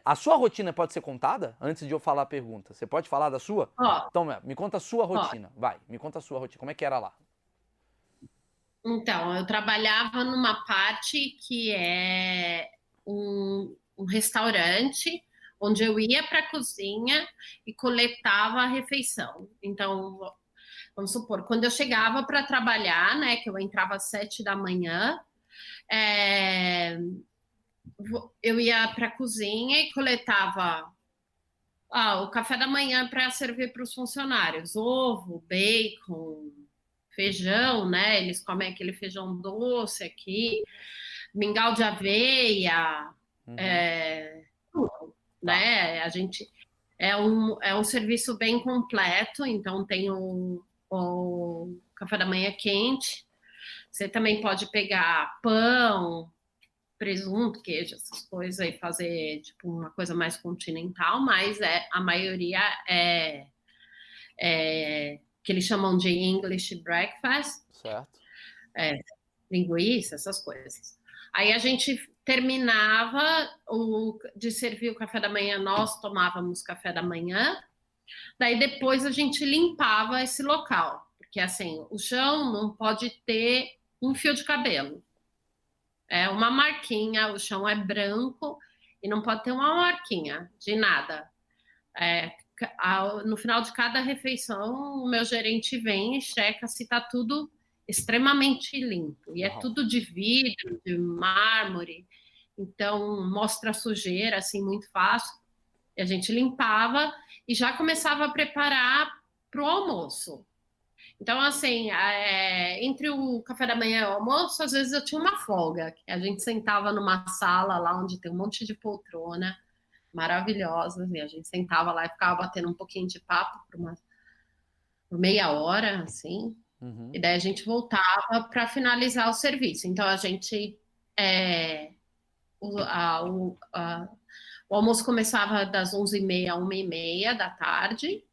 A sua rotina pode ser contada? Antes de eu falar a pergunta. Você pode falar da sua? Então, me conta a sua rotina. Vai, me conta a sua rotina. Como é que era lá? Então, eu trabalhava numa parte que é um restaurante, onde eu ia para a cozinha e coletava a refeição. Então, vamos supor, quando eu chegava para trabalhar, né, que eu entrava às 7 da manhã, É, eu ia para a cozinha e coletava o café da manhã para servir para os funcionários: ovo, bacon, feijão, né? Eles comem aquele feijão doce aqui, mingau de aveia, Uhum. tudo, Tá. né? A gente é um serviço bem completo, então tem o café da manhã quente. Você também pode pegar pão, presunto, queijo, essas coisas e fazer tipo uma coisa mais continental, mas a maioria que eles chamam de English breakfast, Certo. linguiça, essas coisas. Aí a gente terminava de servir o café da manhã, nós tomávamos café da manhã, daí depois a gente limpava esse local, porque assim, o chão não pode ter um fio de cabelo. É uma marquinha, o chão é branco e não pode ter uma marquinha de nada. No final de cada refeição, o meu gerente vem e checa se está tudo extremamente limpo. E é Uau. tudo de vidro, de mármore, então mostra a sujeira assim muito fácil. E a gente limpava e já começava a preparar para o almoço. Então, assim, entre o café da manhã e o almoço, às vezes eu tinha uma folga. A gente sentava numa sala lá onde tem um monte de poltrona maravilhosas, e a gente sentava lá e ficava batendo um pouquinho de papo por meia hora, assim, Uhum. e daí a gente voltava para finalizar o serviço. Então, a gente... o almoço começava das 11h30 a 1h30 da tarde,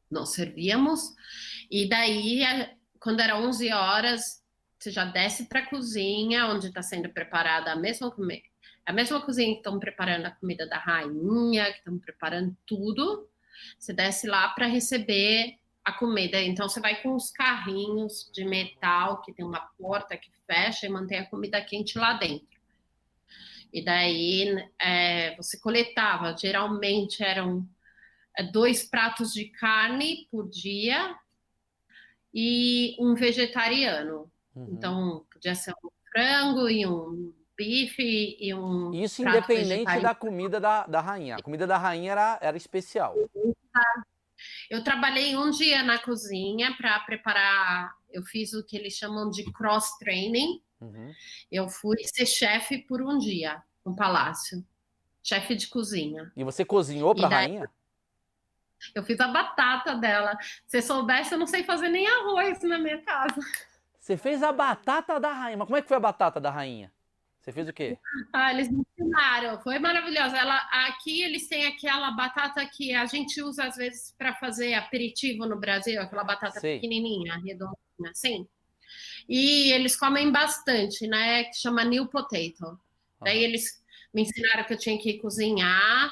nós servíamos, e daí, quando era 11 horas, você já desce para a cozinha, onde está sendo preparada a mesma comida. A mesma cozinha que estão preparando a comida da rainha, que estão preparando tudo. Você desce lá para receber a comida. Então, você vai com os carrinhos de metal, que tem uma porta que fecha e mantém a comida quente lá dentro. E daí, você coletava. Geralmente, eram 2 pratos de carne por dia e um vegetariano. Uhum. Então, podia ser um frango e um bife e um Isso prato independente vegetariano. da comida da rainha. A comida da rainha era especial. Eu trabalhei um dia na cozinha para preparar. Eu fiz o que eles chamam de cross-training. Uhum. Eu fui ser chefe por um dia no palácio, chefe de cozinha. E você cozinhou para a daí rainha? eu fiz a batata dela. Se soubesse, eu não sei fazer nem arroz na minha casa. Você fez a batata da rainha. Mas como é que foi a batata da rainha? Você fez o quê? Eles me ensinaram, foi maravilhosa. Aqui eles têm aquela batata que a gente usa às vezes para fazer aperitivo no Brasil, aquela batata Sei. pequenininha, redondinha, assim. E eles comem bastante, né? Que chama new potato. Daí eles me ensinaram que eu tinha que cozinhar,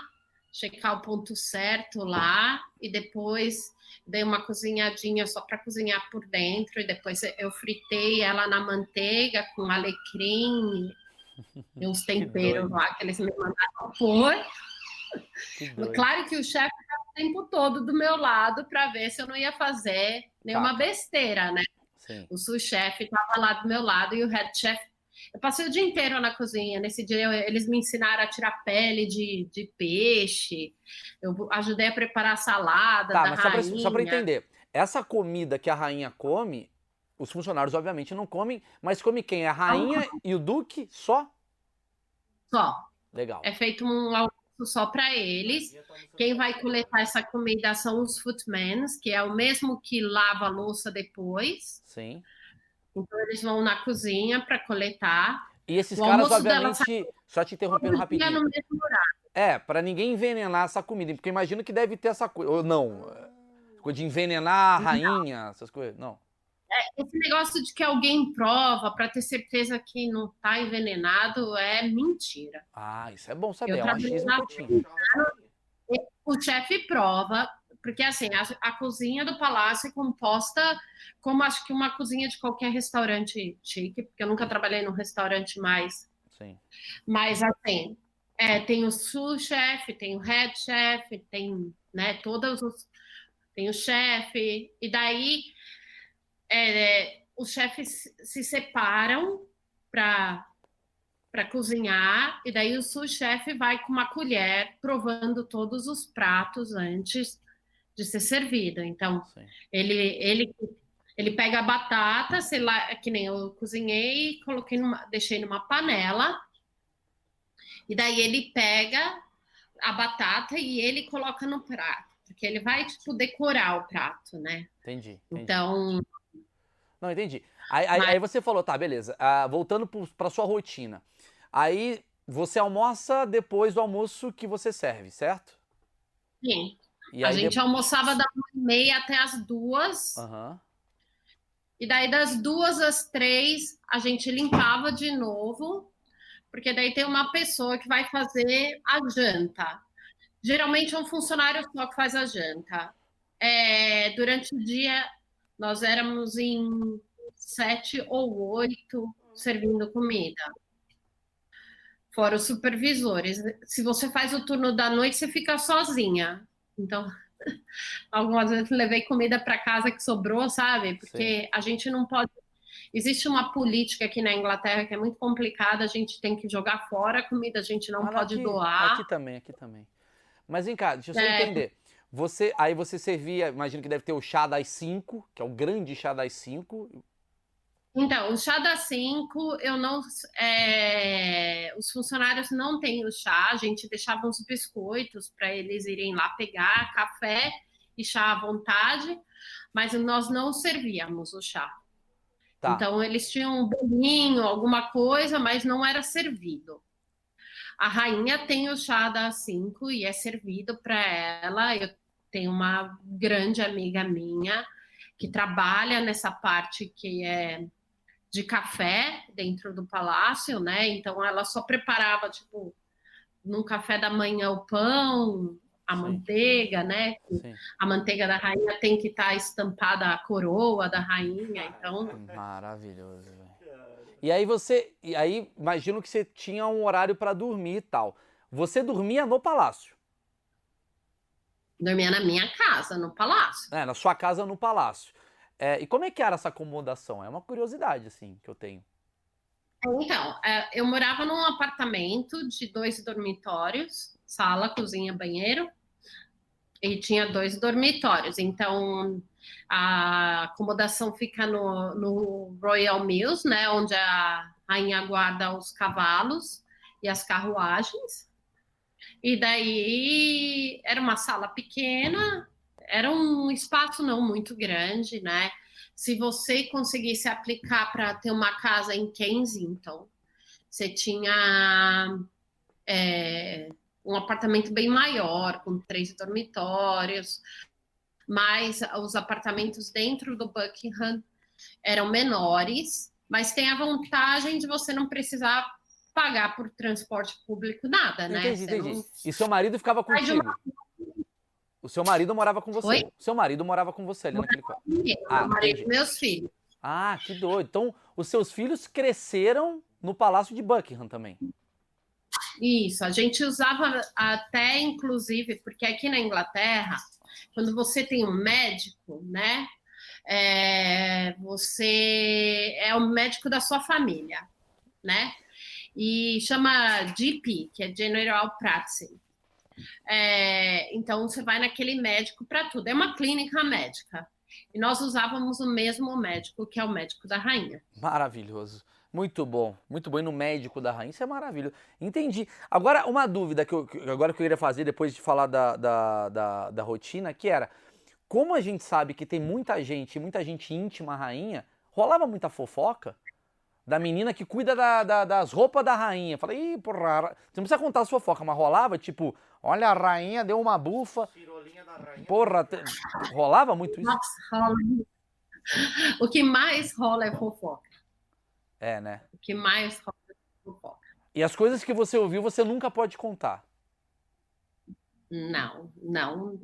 checar o ponto certo lá e depois dei uma cozinhadinha só para cozinhar por dentro e depois eu fritei ela na manteiga com alecrim e uns temperos lá que eles me mandaram pôr. Claro que o chefe estava o tempo todo do meu lado para ver se eu não ia fazer nenhuma besteira, né? Sim. O sous-chefe estava lá do meu lado e o head chef. Eu passei o dia inteiro na cozinha. Nesse dia, eles me ensinaram a tirar pele de peixe. Eu ajudei a preparar a salada da mas rainha. só para entender. Essa comida que a rainha come, os funcionários obviamente não comem, mas come quem? A rainha e o duque só? Só. Legal. É feito um almoço só para eles. Quem vai coletar essa comida são os footmans, que é o mesmo que lava a louça depois. Sim. Então, eles vão na cozinha para coletar. E esses caras, obviamente, só te interrompendo rapidinho. No mesmo horário. Para ninguém envenenar essa comida, porque imagino que deve ter essa coisa, ou não, coisa de envenenar a rainha, essas coisas, não. Esse negócio de que alguém prova para ter certeza que não está envenenado é mentira. Isso é bom saber, é um achismo que eu tinha. O chefe prova, porque assim, a cozinha do palácio é composta como acho que uma cozinha de qualquer restaurante chique, porque eu nunca trabalhei num restaurante mais. Sim. Mas assim, tem o sous-chefe, tem o head chef, tem, né, tem o chefe, e daí os chefes se separam para cozinhar, e daí o sous-chefe vai com uma colher provando todos os pratos antes de ser servido. Então, Sim. ele pega a batata, sei lá, que nem eu cozinhei, deixei numa panela, e daí ele pega a batata e ele coloca no prato, porque ele vai, tipo, decorar o prato, né? Entendi. Então, Não, entendi. Aí você falou, tá, beleza. Voltando pra sua rotina. Aí você almoça depois do almoço que você serve, certo? sim. E A aí gente almoçava das 1h30 até as 2h, Aham. e daí das 2h às 3h a gente limpava de novo, porque daí tem uma pessoa que vai fazer a janta. Geralmente é um funcionário só que faz a janta. Durante o dia, nós éramos em 7 ou 8 servindo comida, fora os supervisores. Se você faz o turno da noite, você fica sozinha. Então, algumas vezes levei comida para casa que sobrou, sabe? Sim. Porque a gente não pode. Existe uma política aqui na Inglaterra que é muito complicada, a gente tem que jogar fora a comida, a gente não pode doar. Aqui também. Mas vem cá, deixa eu só É, entender. Aí você servia, imagino que deve ter o chá das 5, que é o grande chá das 5. Então, o chá das 5, eu não. Os funcionários não têm o chá, a gente deixava uns biscoitos para eles irem lá pegar café e chá à vontade, mas nós não servíamos o chá. Tá. Então, eles tinham um bolinho, alguma coisa, mas não era servido. A rainha tem o chá das 5 e é servido para ela. Eu tenho uma grande amiga minha que trabalha nessa parte que é de café dentro do palácio, né? Então ela só preparava, tipo, no café da manhã o pão, a Sim. manteiga, né? Sim. A manteiga da rainha tem que estar estampada a coroa da rainha, então. Maravilhoso, velho. E aí imagino que você tinha um horário pra dormir e tal. Você dormia no palácio? Dormia na minha casa, no palácio. Na sua casa no palácio. E como é que era essa acomodação? É uma curiosidade, assim, que eu tenho. Então, eu morava num apartamento de 2 dormitórios, sala, cozinha, banheiro, e tinha 2 dormitórios. Então, a acomodação fica no Royal Mills, né, onde a rainha guarda os cavalos e as carruagens. E daí era uma sala pequena, era um espaço não muito grande, né? Se você conseguisse aplicar para ter uma casa em Kensington, você tinha um apartamento bem maior, com 3 dormitórios, mas os apartamentos dentro do Buckingham eram menores, mas tem a vantagem de você não precisar pagar por transporte público nada, né? Entendi. E seu marido ficava contigo? O seu marido morava com você? Oi? O seu marido morava com você ali naquele quarto? Meu marido e meus filhos. Ah, que doido. Então, os seus filhos cresceram no Palácio de Buckingham também? Isso, a gente usava até, inclusive, porque aqui na Inglaterra, quando você tem um médico, né, você é o médico da sua família, né, e chama GP, que é General Practice. Então, você vai naquele médico para tudo, é uma clínica médica. E nós usávamos o mesmo médico, que é o médico da rainha. Maravilhoso. Muito bom. E no médico da rainha, isso é maravilhoso. Entendi. Agora, uma dúvida que eu queria fazer depois de falar da rotina, que era, como a gente sabe que tem muita gente íntima à rainha, rolava muita fofoca da menina que cuida das roupas da rainha. Falei, ih, porra, você não precisa contar as fofocas, mas rolava, tipo, olha, a rainha deu uma bufa. Tirolinha da rainha. Porra, rolava muito isso? Nossa, rola. O que mais rola é fofoca. Né? O que mais rola é fofoca. E as coisas que você ouviu, você nunca pode contar. Não.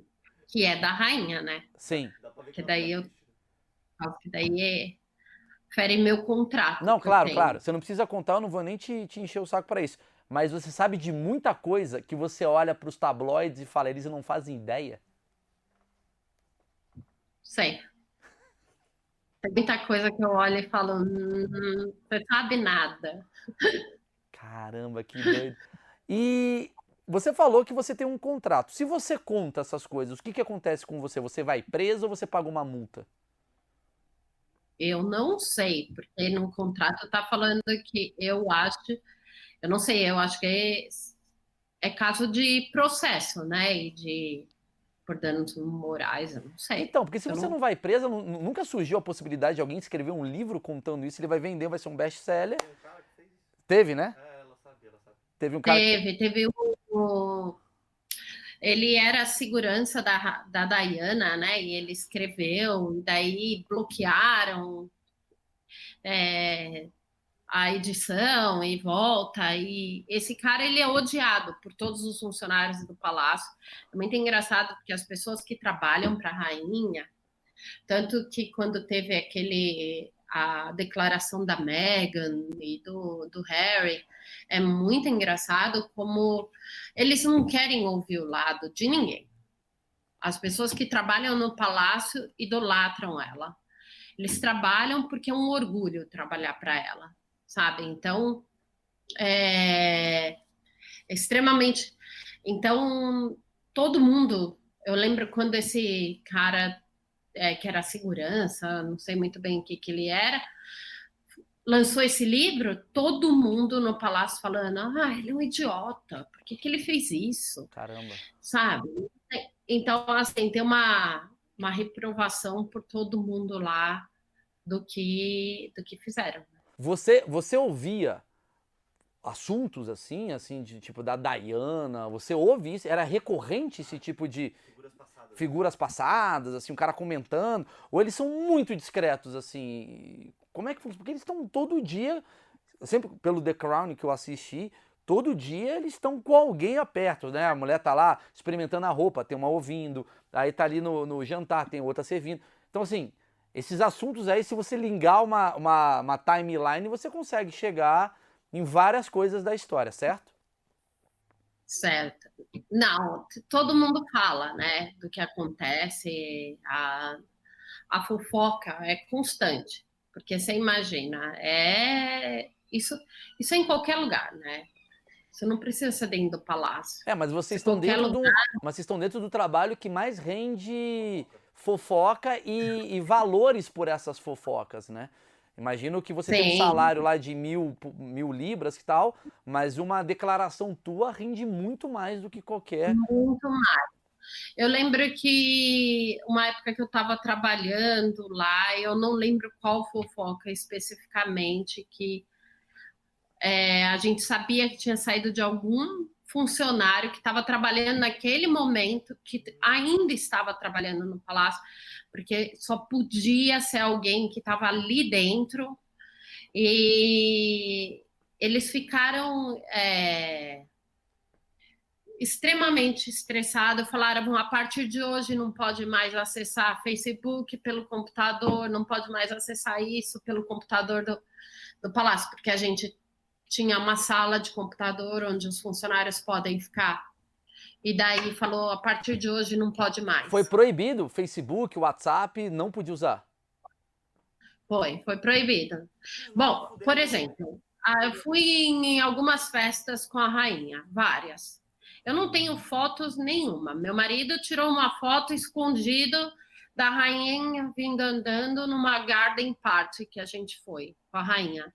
Que é da rainha, né? Sim. Que daí fere meu contrato. Não, claro. Você não precisa contar, eu não vou nem te encher o saco pra isso. Mas você sabe de muita coisa que você olha pros tabloides e fala, eles não fazem ideia? Sei. Tem muita coisa que eu olho e falo, você sabe nada. Caramba, que doido. E você falou que você tem um contrato. Se você conta essas coisas, o que que acontece com você? Você vai preso ou você paga uma multa? Eu não sei, porque no contrato está falando que eu não sei, eu acho que é caso de processo, né? E de por danos morais, eu não sei. Então, porque se Eu você não, não vai preso, nunca surgiu a possibilidade de alguém escrever um livro contando isso, ele vai vender, vai ser um best-seller. Tem um cara que fez isso. Teve, né? Ela sabe, ela sabe. Teve um cara que... teve ele era a segurança da Diana, né? E ele escreveu, e daí bloquearam é, a edição e volta. E esse cara ele é odiado por todos os funcionários do palácio. É muito engraçado porque as pessoas que trabalham para a rainha, tanto que quando teve a declaração da Meghan e do Harry, é muito engraçado como eles não querem ouvir o lado de ninguém. As pessoas que trabalham no palácio idolatram ela. Eles trabalham porque é um orgulho trabalhar para ela, sabe? Então, é extremamente. Então, todo mundo. Eu lembro quando esse cara, que era segurança, não sei muito bem o que ele era, lançou esse livro, todo mundo no palácio falando: ele é um idiota, por que ele fez isso? Caramba. Sabe? Então, assim, tem uma reprovação por todo mundo lá do que fizeram. Você ouvia assuntos assim, de tipo da Diana, você ouve isso? Era recorrente esse tipo de Figuras passadas. figuras passadas, assim, um cara comentando? Ou eles são muito discretos, assim? Como é que funciona? Porque eles estão todo dia, sempre pelo The Crown que eu assisti, todo dia eles estão com alguém perto, né? A mulher tá lá experimentando a roupa, tem uma ouvindo, aí tá ali no jantar, tem outra servindo. Então, assim, esses assuntos aí, se você ligar uma timeline, você consegue chegar em várias coisas da história, certo? Certo. Não, todo mundo fala, né, do que acontece, a fofoca é constante, porque você imagina, isso é em qualquer lugar, né? Você não precisa ser dentro do palácio. É, mas vocês Se estão qualquer dentro lugar, do, mas vocês estão dentro do trabalho que mais rende fofoca e valores por essas fofocas, né? Imagino que você tem um sim, salário lá de mil libras e tal, mas uma declaração tua rende muito mais do que qualquer. muito. Eu lembro que uma época que eu estava trabalhando lá, eu não lembro qual fofoca especificamente, que a gente sabia que tinha saído de algum funcionário que estava trabalhando naquele momento, que ainda estava trabalhando no palácio, porque só podia ser alguém que estava ali dentro, e eles ficaram extremamente estressados, falaram: bom, a partir de hoje não pode mais acessar Facebook pelo computador, não pode mais acessar isso pelo computador do palácio, porque a gente tinha uma sala de computador onde os funcionários podem ficar. E daí falou: a partir de hoje não pode Foi mais. proibido, Facebook, WhatsApp, não podia usar. Foi proibido. E os Bom, motivos por deles? exemplo, eu fui em algumas festas com a rainha, várias. Eu não tenho fotos nenhuma. Meu marido tirou uma foto escondido da rainha vindo andando numa garden party que a gente foi com a rainha.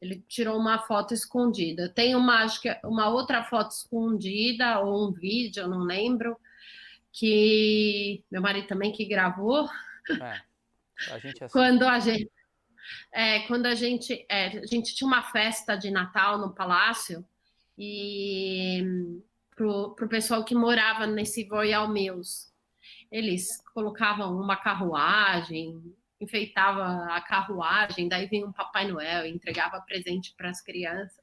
Ele tirou uma foto escondida. Tem acho que uma outra foto escondida ou um vídeo, eu não lembro, que meu marido também que gravou É, a gente é assim. quando a gente tinha uma festa de Natal no palácio e pro pessoal que morava nesse Royal Mills. Eles colocavam uma carruagem, enfeitava a carruagem, daí vinha um Papai Noel e entregava presente para as crianças.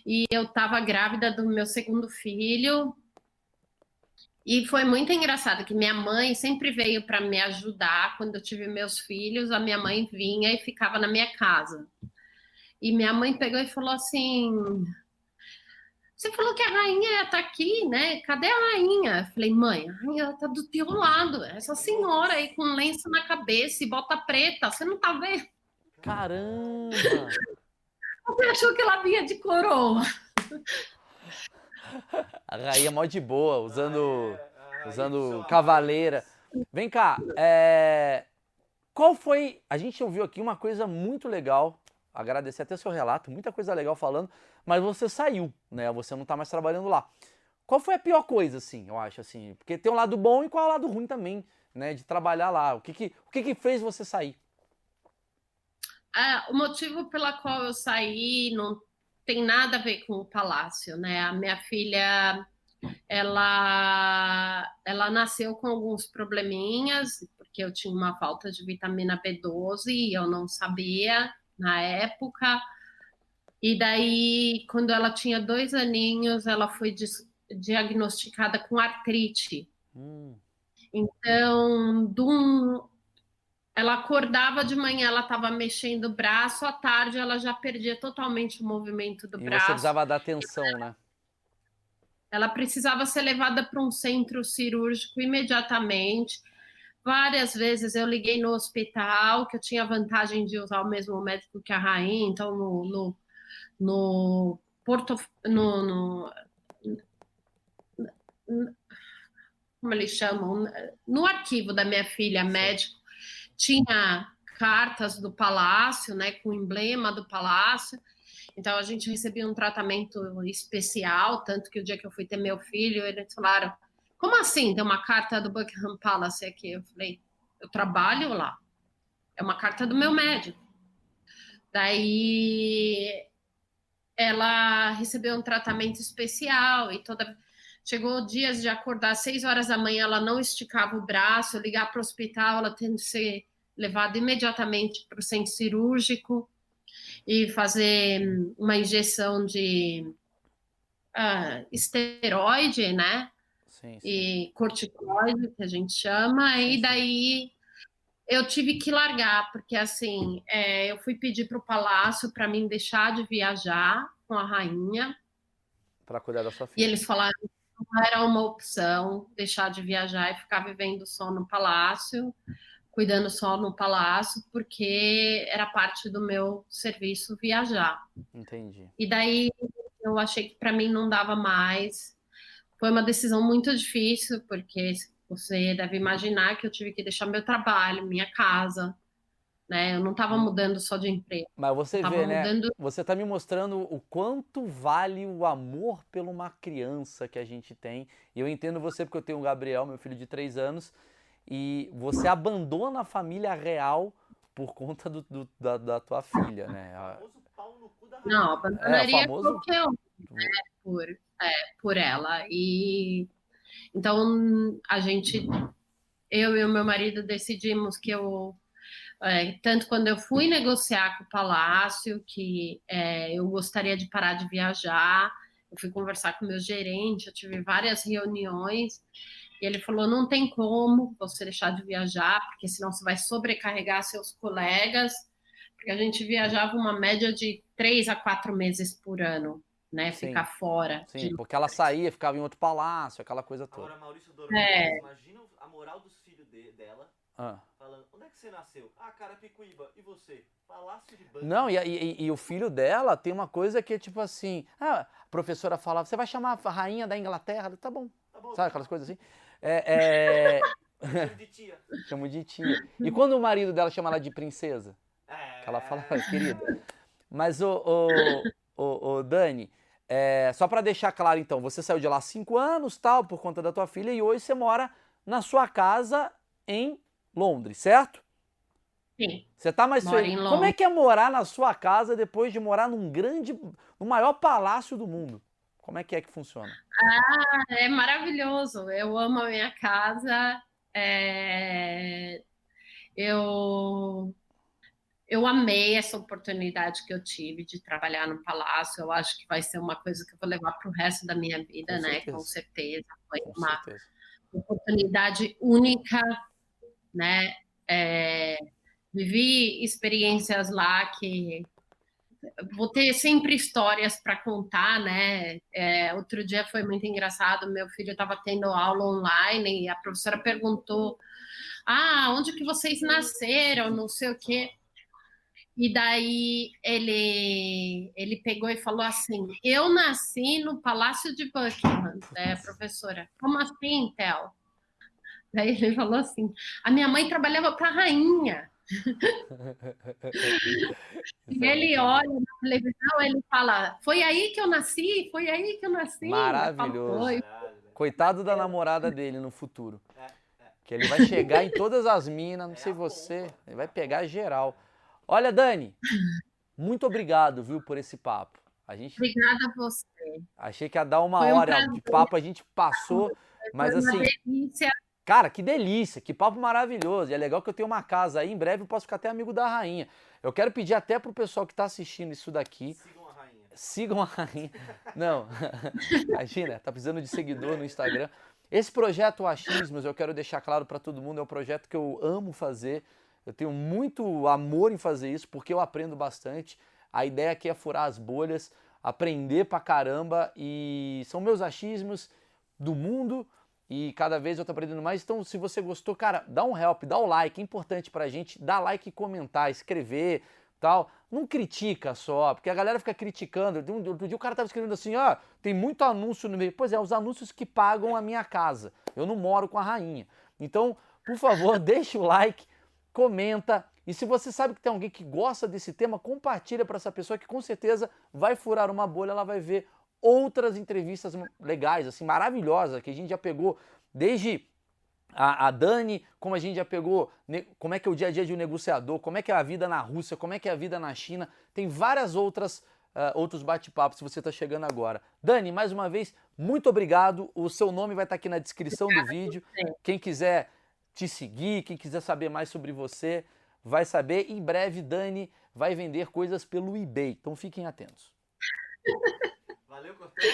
E eu estava grávida do meu segundo filho. E foi muito engraçado que minha mãe sempre veio para me ajudar quando eu tive meus filhos. A minha mãe vinha e ficava na minha casa. E minha mãe pegou e falou assim: você falou que a rainha ia estar aqui, né? Cadê a rainha? Eu falei, mãe, a rainha está do teu lado. Essa senhora aí com lenço na cabeça e bota preta, você não tá vendo? Caramba! Você achou que ela vinha de coroa? A rainha mó de boa, usando, A rainha usando do seu cavaleira. arco-íris. Vem cá, qual foi... A gente ouviu aqui uma coisa muito legal, agradecer até seu relato, muita coisa legal falando, mas você saiu, né? Você não tá mais trabalhando lá. Qual foi a pior coisa, assim, eu acho, assim? Porque tem um lado bom e qual é o lado ruim também, né? De trabalhar lá. O que que fez você sair? O motivo pela qual eu saí não tem nada a ver com o palácio, né? A minha filha, ela nasceu com alguns probleminhas, porque eu tinha uma falta de vitamina B12 e eu não sabia na época. E daí, quando ela tinha 2 aninhos, ela foi diagnosticada com artrite. Hum, Então, ela acordava de manhã, ela estava mexendo o braço, à tarde ela já perdia totalmente o movimento do e você braço. precisava dar atenção, né? Ela precisava ser levada para um centro cirúrgico imediatamente. Várias vezes eu liguei no hospital, que eu tinha a vantagem de usar o mesmo médico que a rainha, então no Porto, como eles chamam, no arquivo da minha filha, médico, tinha cartas do palácio, né, com o emblema do palácio. Então a gente recebia um tratamento especial, tanto que o dia que eu fui ter meu filho, eles falaram: "Como assim? Tem uma carta do Buckingham Palace aqui?" Eu falei: "Eu trabalho lá. É uma carta do meu médico." Daí ela recebeu um tratamento especial e toda chegou dias de acordar às 6 horas da manhã, ela não esticava o braço, ligar para o hospital, ela tendo que ser levada imediatamente para o centro cirúrgico e fazer uma injeção de esteroide, né? Sim, sim. E corticoide, que a gente chama, Sim, e sim. daí eu tive que largar, porque assim, eu fui pedir para o palácio para mim deixar de viajar com a rainha, Pra cuidar da sua e filha. eles falaram que não era uma opção deixar de viajar e ficar vivendo só no palácio, cuidando só no palácio, porque era parte do meu serviço viajar. Entendi. E daí eu achei que para mim não dava mais. Foi uma decisão muito difícil, porque você deve imaginar que eu tive que deixar meu trabalho, minha casa, né? Eu não estava Hum, mudando só de emprego, Mas eu você estava vê, né? mudando. Você tá me mostrando o quanto vale o amor por uma criança que a gente tem. E eu entendo você porque eu tenho o Gabriel, meu filho de 3 anos, e você abandona a família real por conta da tua filha, né? O famoso pau no cu da Não, rainha. É, o abandonaria famoso. qualquer um por, por ela. E então a gente, eu e o meu marido decidimos que tanto quando eu fui negociar com o palácio, que eu gostaria de parar de viajar, eu fui conversar com o meu gerente, eu tive várias reuniões, e ele falou: não tem como você deixar de viajar, porque senão você vai sobrecarregar seus colegas, porque a gente viajava uma média de 3 a 4 meses por ano, né? Ficar Sim, fora de sim, porque ela saía, ficava em outro palácio, aquela coisa toda. Agora, Maurício Dornelles, é, imagina a moral dos filhos dela Ah. falando: onde é que você nasceu? Ah, Carapicuíba. E você? Palácio de Buckingham. Não, e o filho dela tem uma coisa que é tipo assim: a professora falava, você vai chamar a rainha da Inglaterra? Tá bom. Tá bom. Sabe aquelas coisas assim? É, Chamo de tia. Chamo de tia. E quando o marido dela chama ela de princesa? Que ela fala, É. querida. Mas, ô Dani, só pra deixar claro então, você saiu de lá há 5 anos, tal, por conta da tua filha, e hoje você mora na sua casa em Londres, certo? sim, Você tá mais moro feliz. em Como é Londres. que é morar na sua casa depois de morar no maior palácio do mundo? Como é que funciona? É maravilhoso, eu amo a minha casa, é, eu Eu amei essa oportunidade que eu tive de trabalhar no palácio. Eu acho que vai ser uma coisa que eu vou levar para o resto da minha vida, Com né? Com certeza, certeza. Foi com uma certeza. oportunidade única, né? É, vivi experiências lá que vou ter sempre histórias para contar, né? Outro dia foi muito engraçado, meu filho estava tendo aula online e a professora perguntou: ah, onde que vocês nasceram? Não sei o quê. E daí ele pegou e falou assim: eu nasci no Palácio de Buckingham. Daí a professora: como assim, Theo? Daí ele falou assim: a minha mãe trabalhava para a rainha. Isso E é ele muito bom. olha na televisão, ele fala: foi aí que eu nasci, foi aí que eu nasci. Eu falo: Maravilhoso. foi. Caralho, velho. Coitado da namorada dele no futuro. É, Que ele vai chegar em todas as minas, não é sei a você, pompa. ele vai pegar geral. Olha, Dani, muito obrigado, viu, por esse papo. A gente Obrigada a você. achei que ia dar uma Foi um hora prazer, de papo, a gente passou, foi mas uma assim, delícia. cara, que delícia, que papo maravilhoso. E é legal que eu tenho uma casa aí, em breve eu posso ficar até amigo da rainha. Eu quero pedir até pro pessoal que tá assistindo isso daqui, Sigam a rainha. sigam a rainha. Não, imagina, tá precisando de seguidor no Instagram. Esse projeto Achismos, eu quero deixar claro para todo mundo, é um projeto que eu amo fazer. Eu tenho muito amor em fazer isso, porque eu aprendo bastante. A ideia aqui é furar as bolhas, aprender pra caramba, e são meus achismos do mundo, e cada vez eu tô aprendendo mais. Então, se você gostou, cara, dá um help, dá o like, é importante pra gente, dá like e comentar, escrever, tal. Não critica só, porque a galera fica criticando. Outro dia o cara tava escrevendo assim, ó, tem muito anúncio no meio. Pois é, os anúncios que pagam a minha casa. Eu não moro com a rainha. Então, por favor, deixa o like, comenta. E se você sabe que tem alguém que gosta desse tema, compartilha para essa pessoa que com certeza vai furar uma bolha, ela vai ver outras entrevistas legais, assim, maravilhosas, que a gente já pegou desde a Dani, como a gente já pegou, como é que é o dia a dia de um negociador, como é que é a vida na Rússia, como é que é a vida na China, tem várias outros bate-papos se você está chegando agora. Dani, mais uma vez, muito obrigado, o seu nome vai estar aqui na descrição do vídeo, quem quiser te seguir, quem quiser saber mais sobre você, vai saber. Em breve, Dani vai vender coisas pelo eBay, então fiquem atentos. Valeu, Cortão.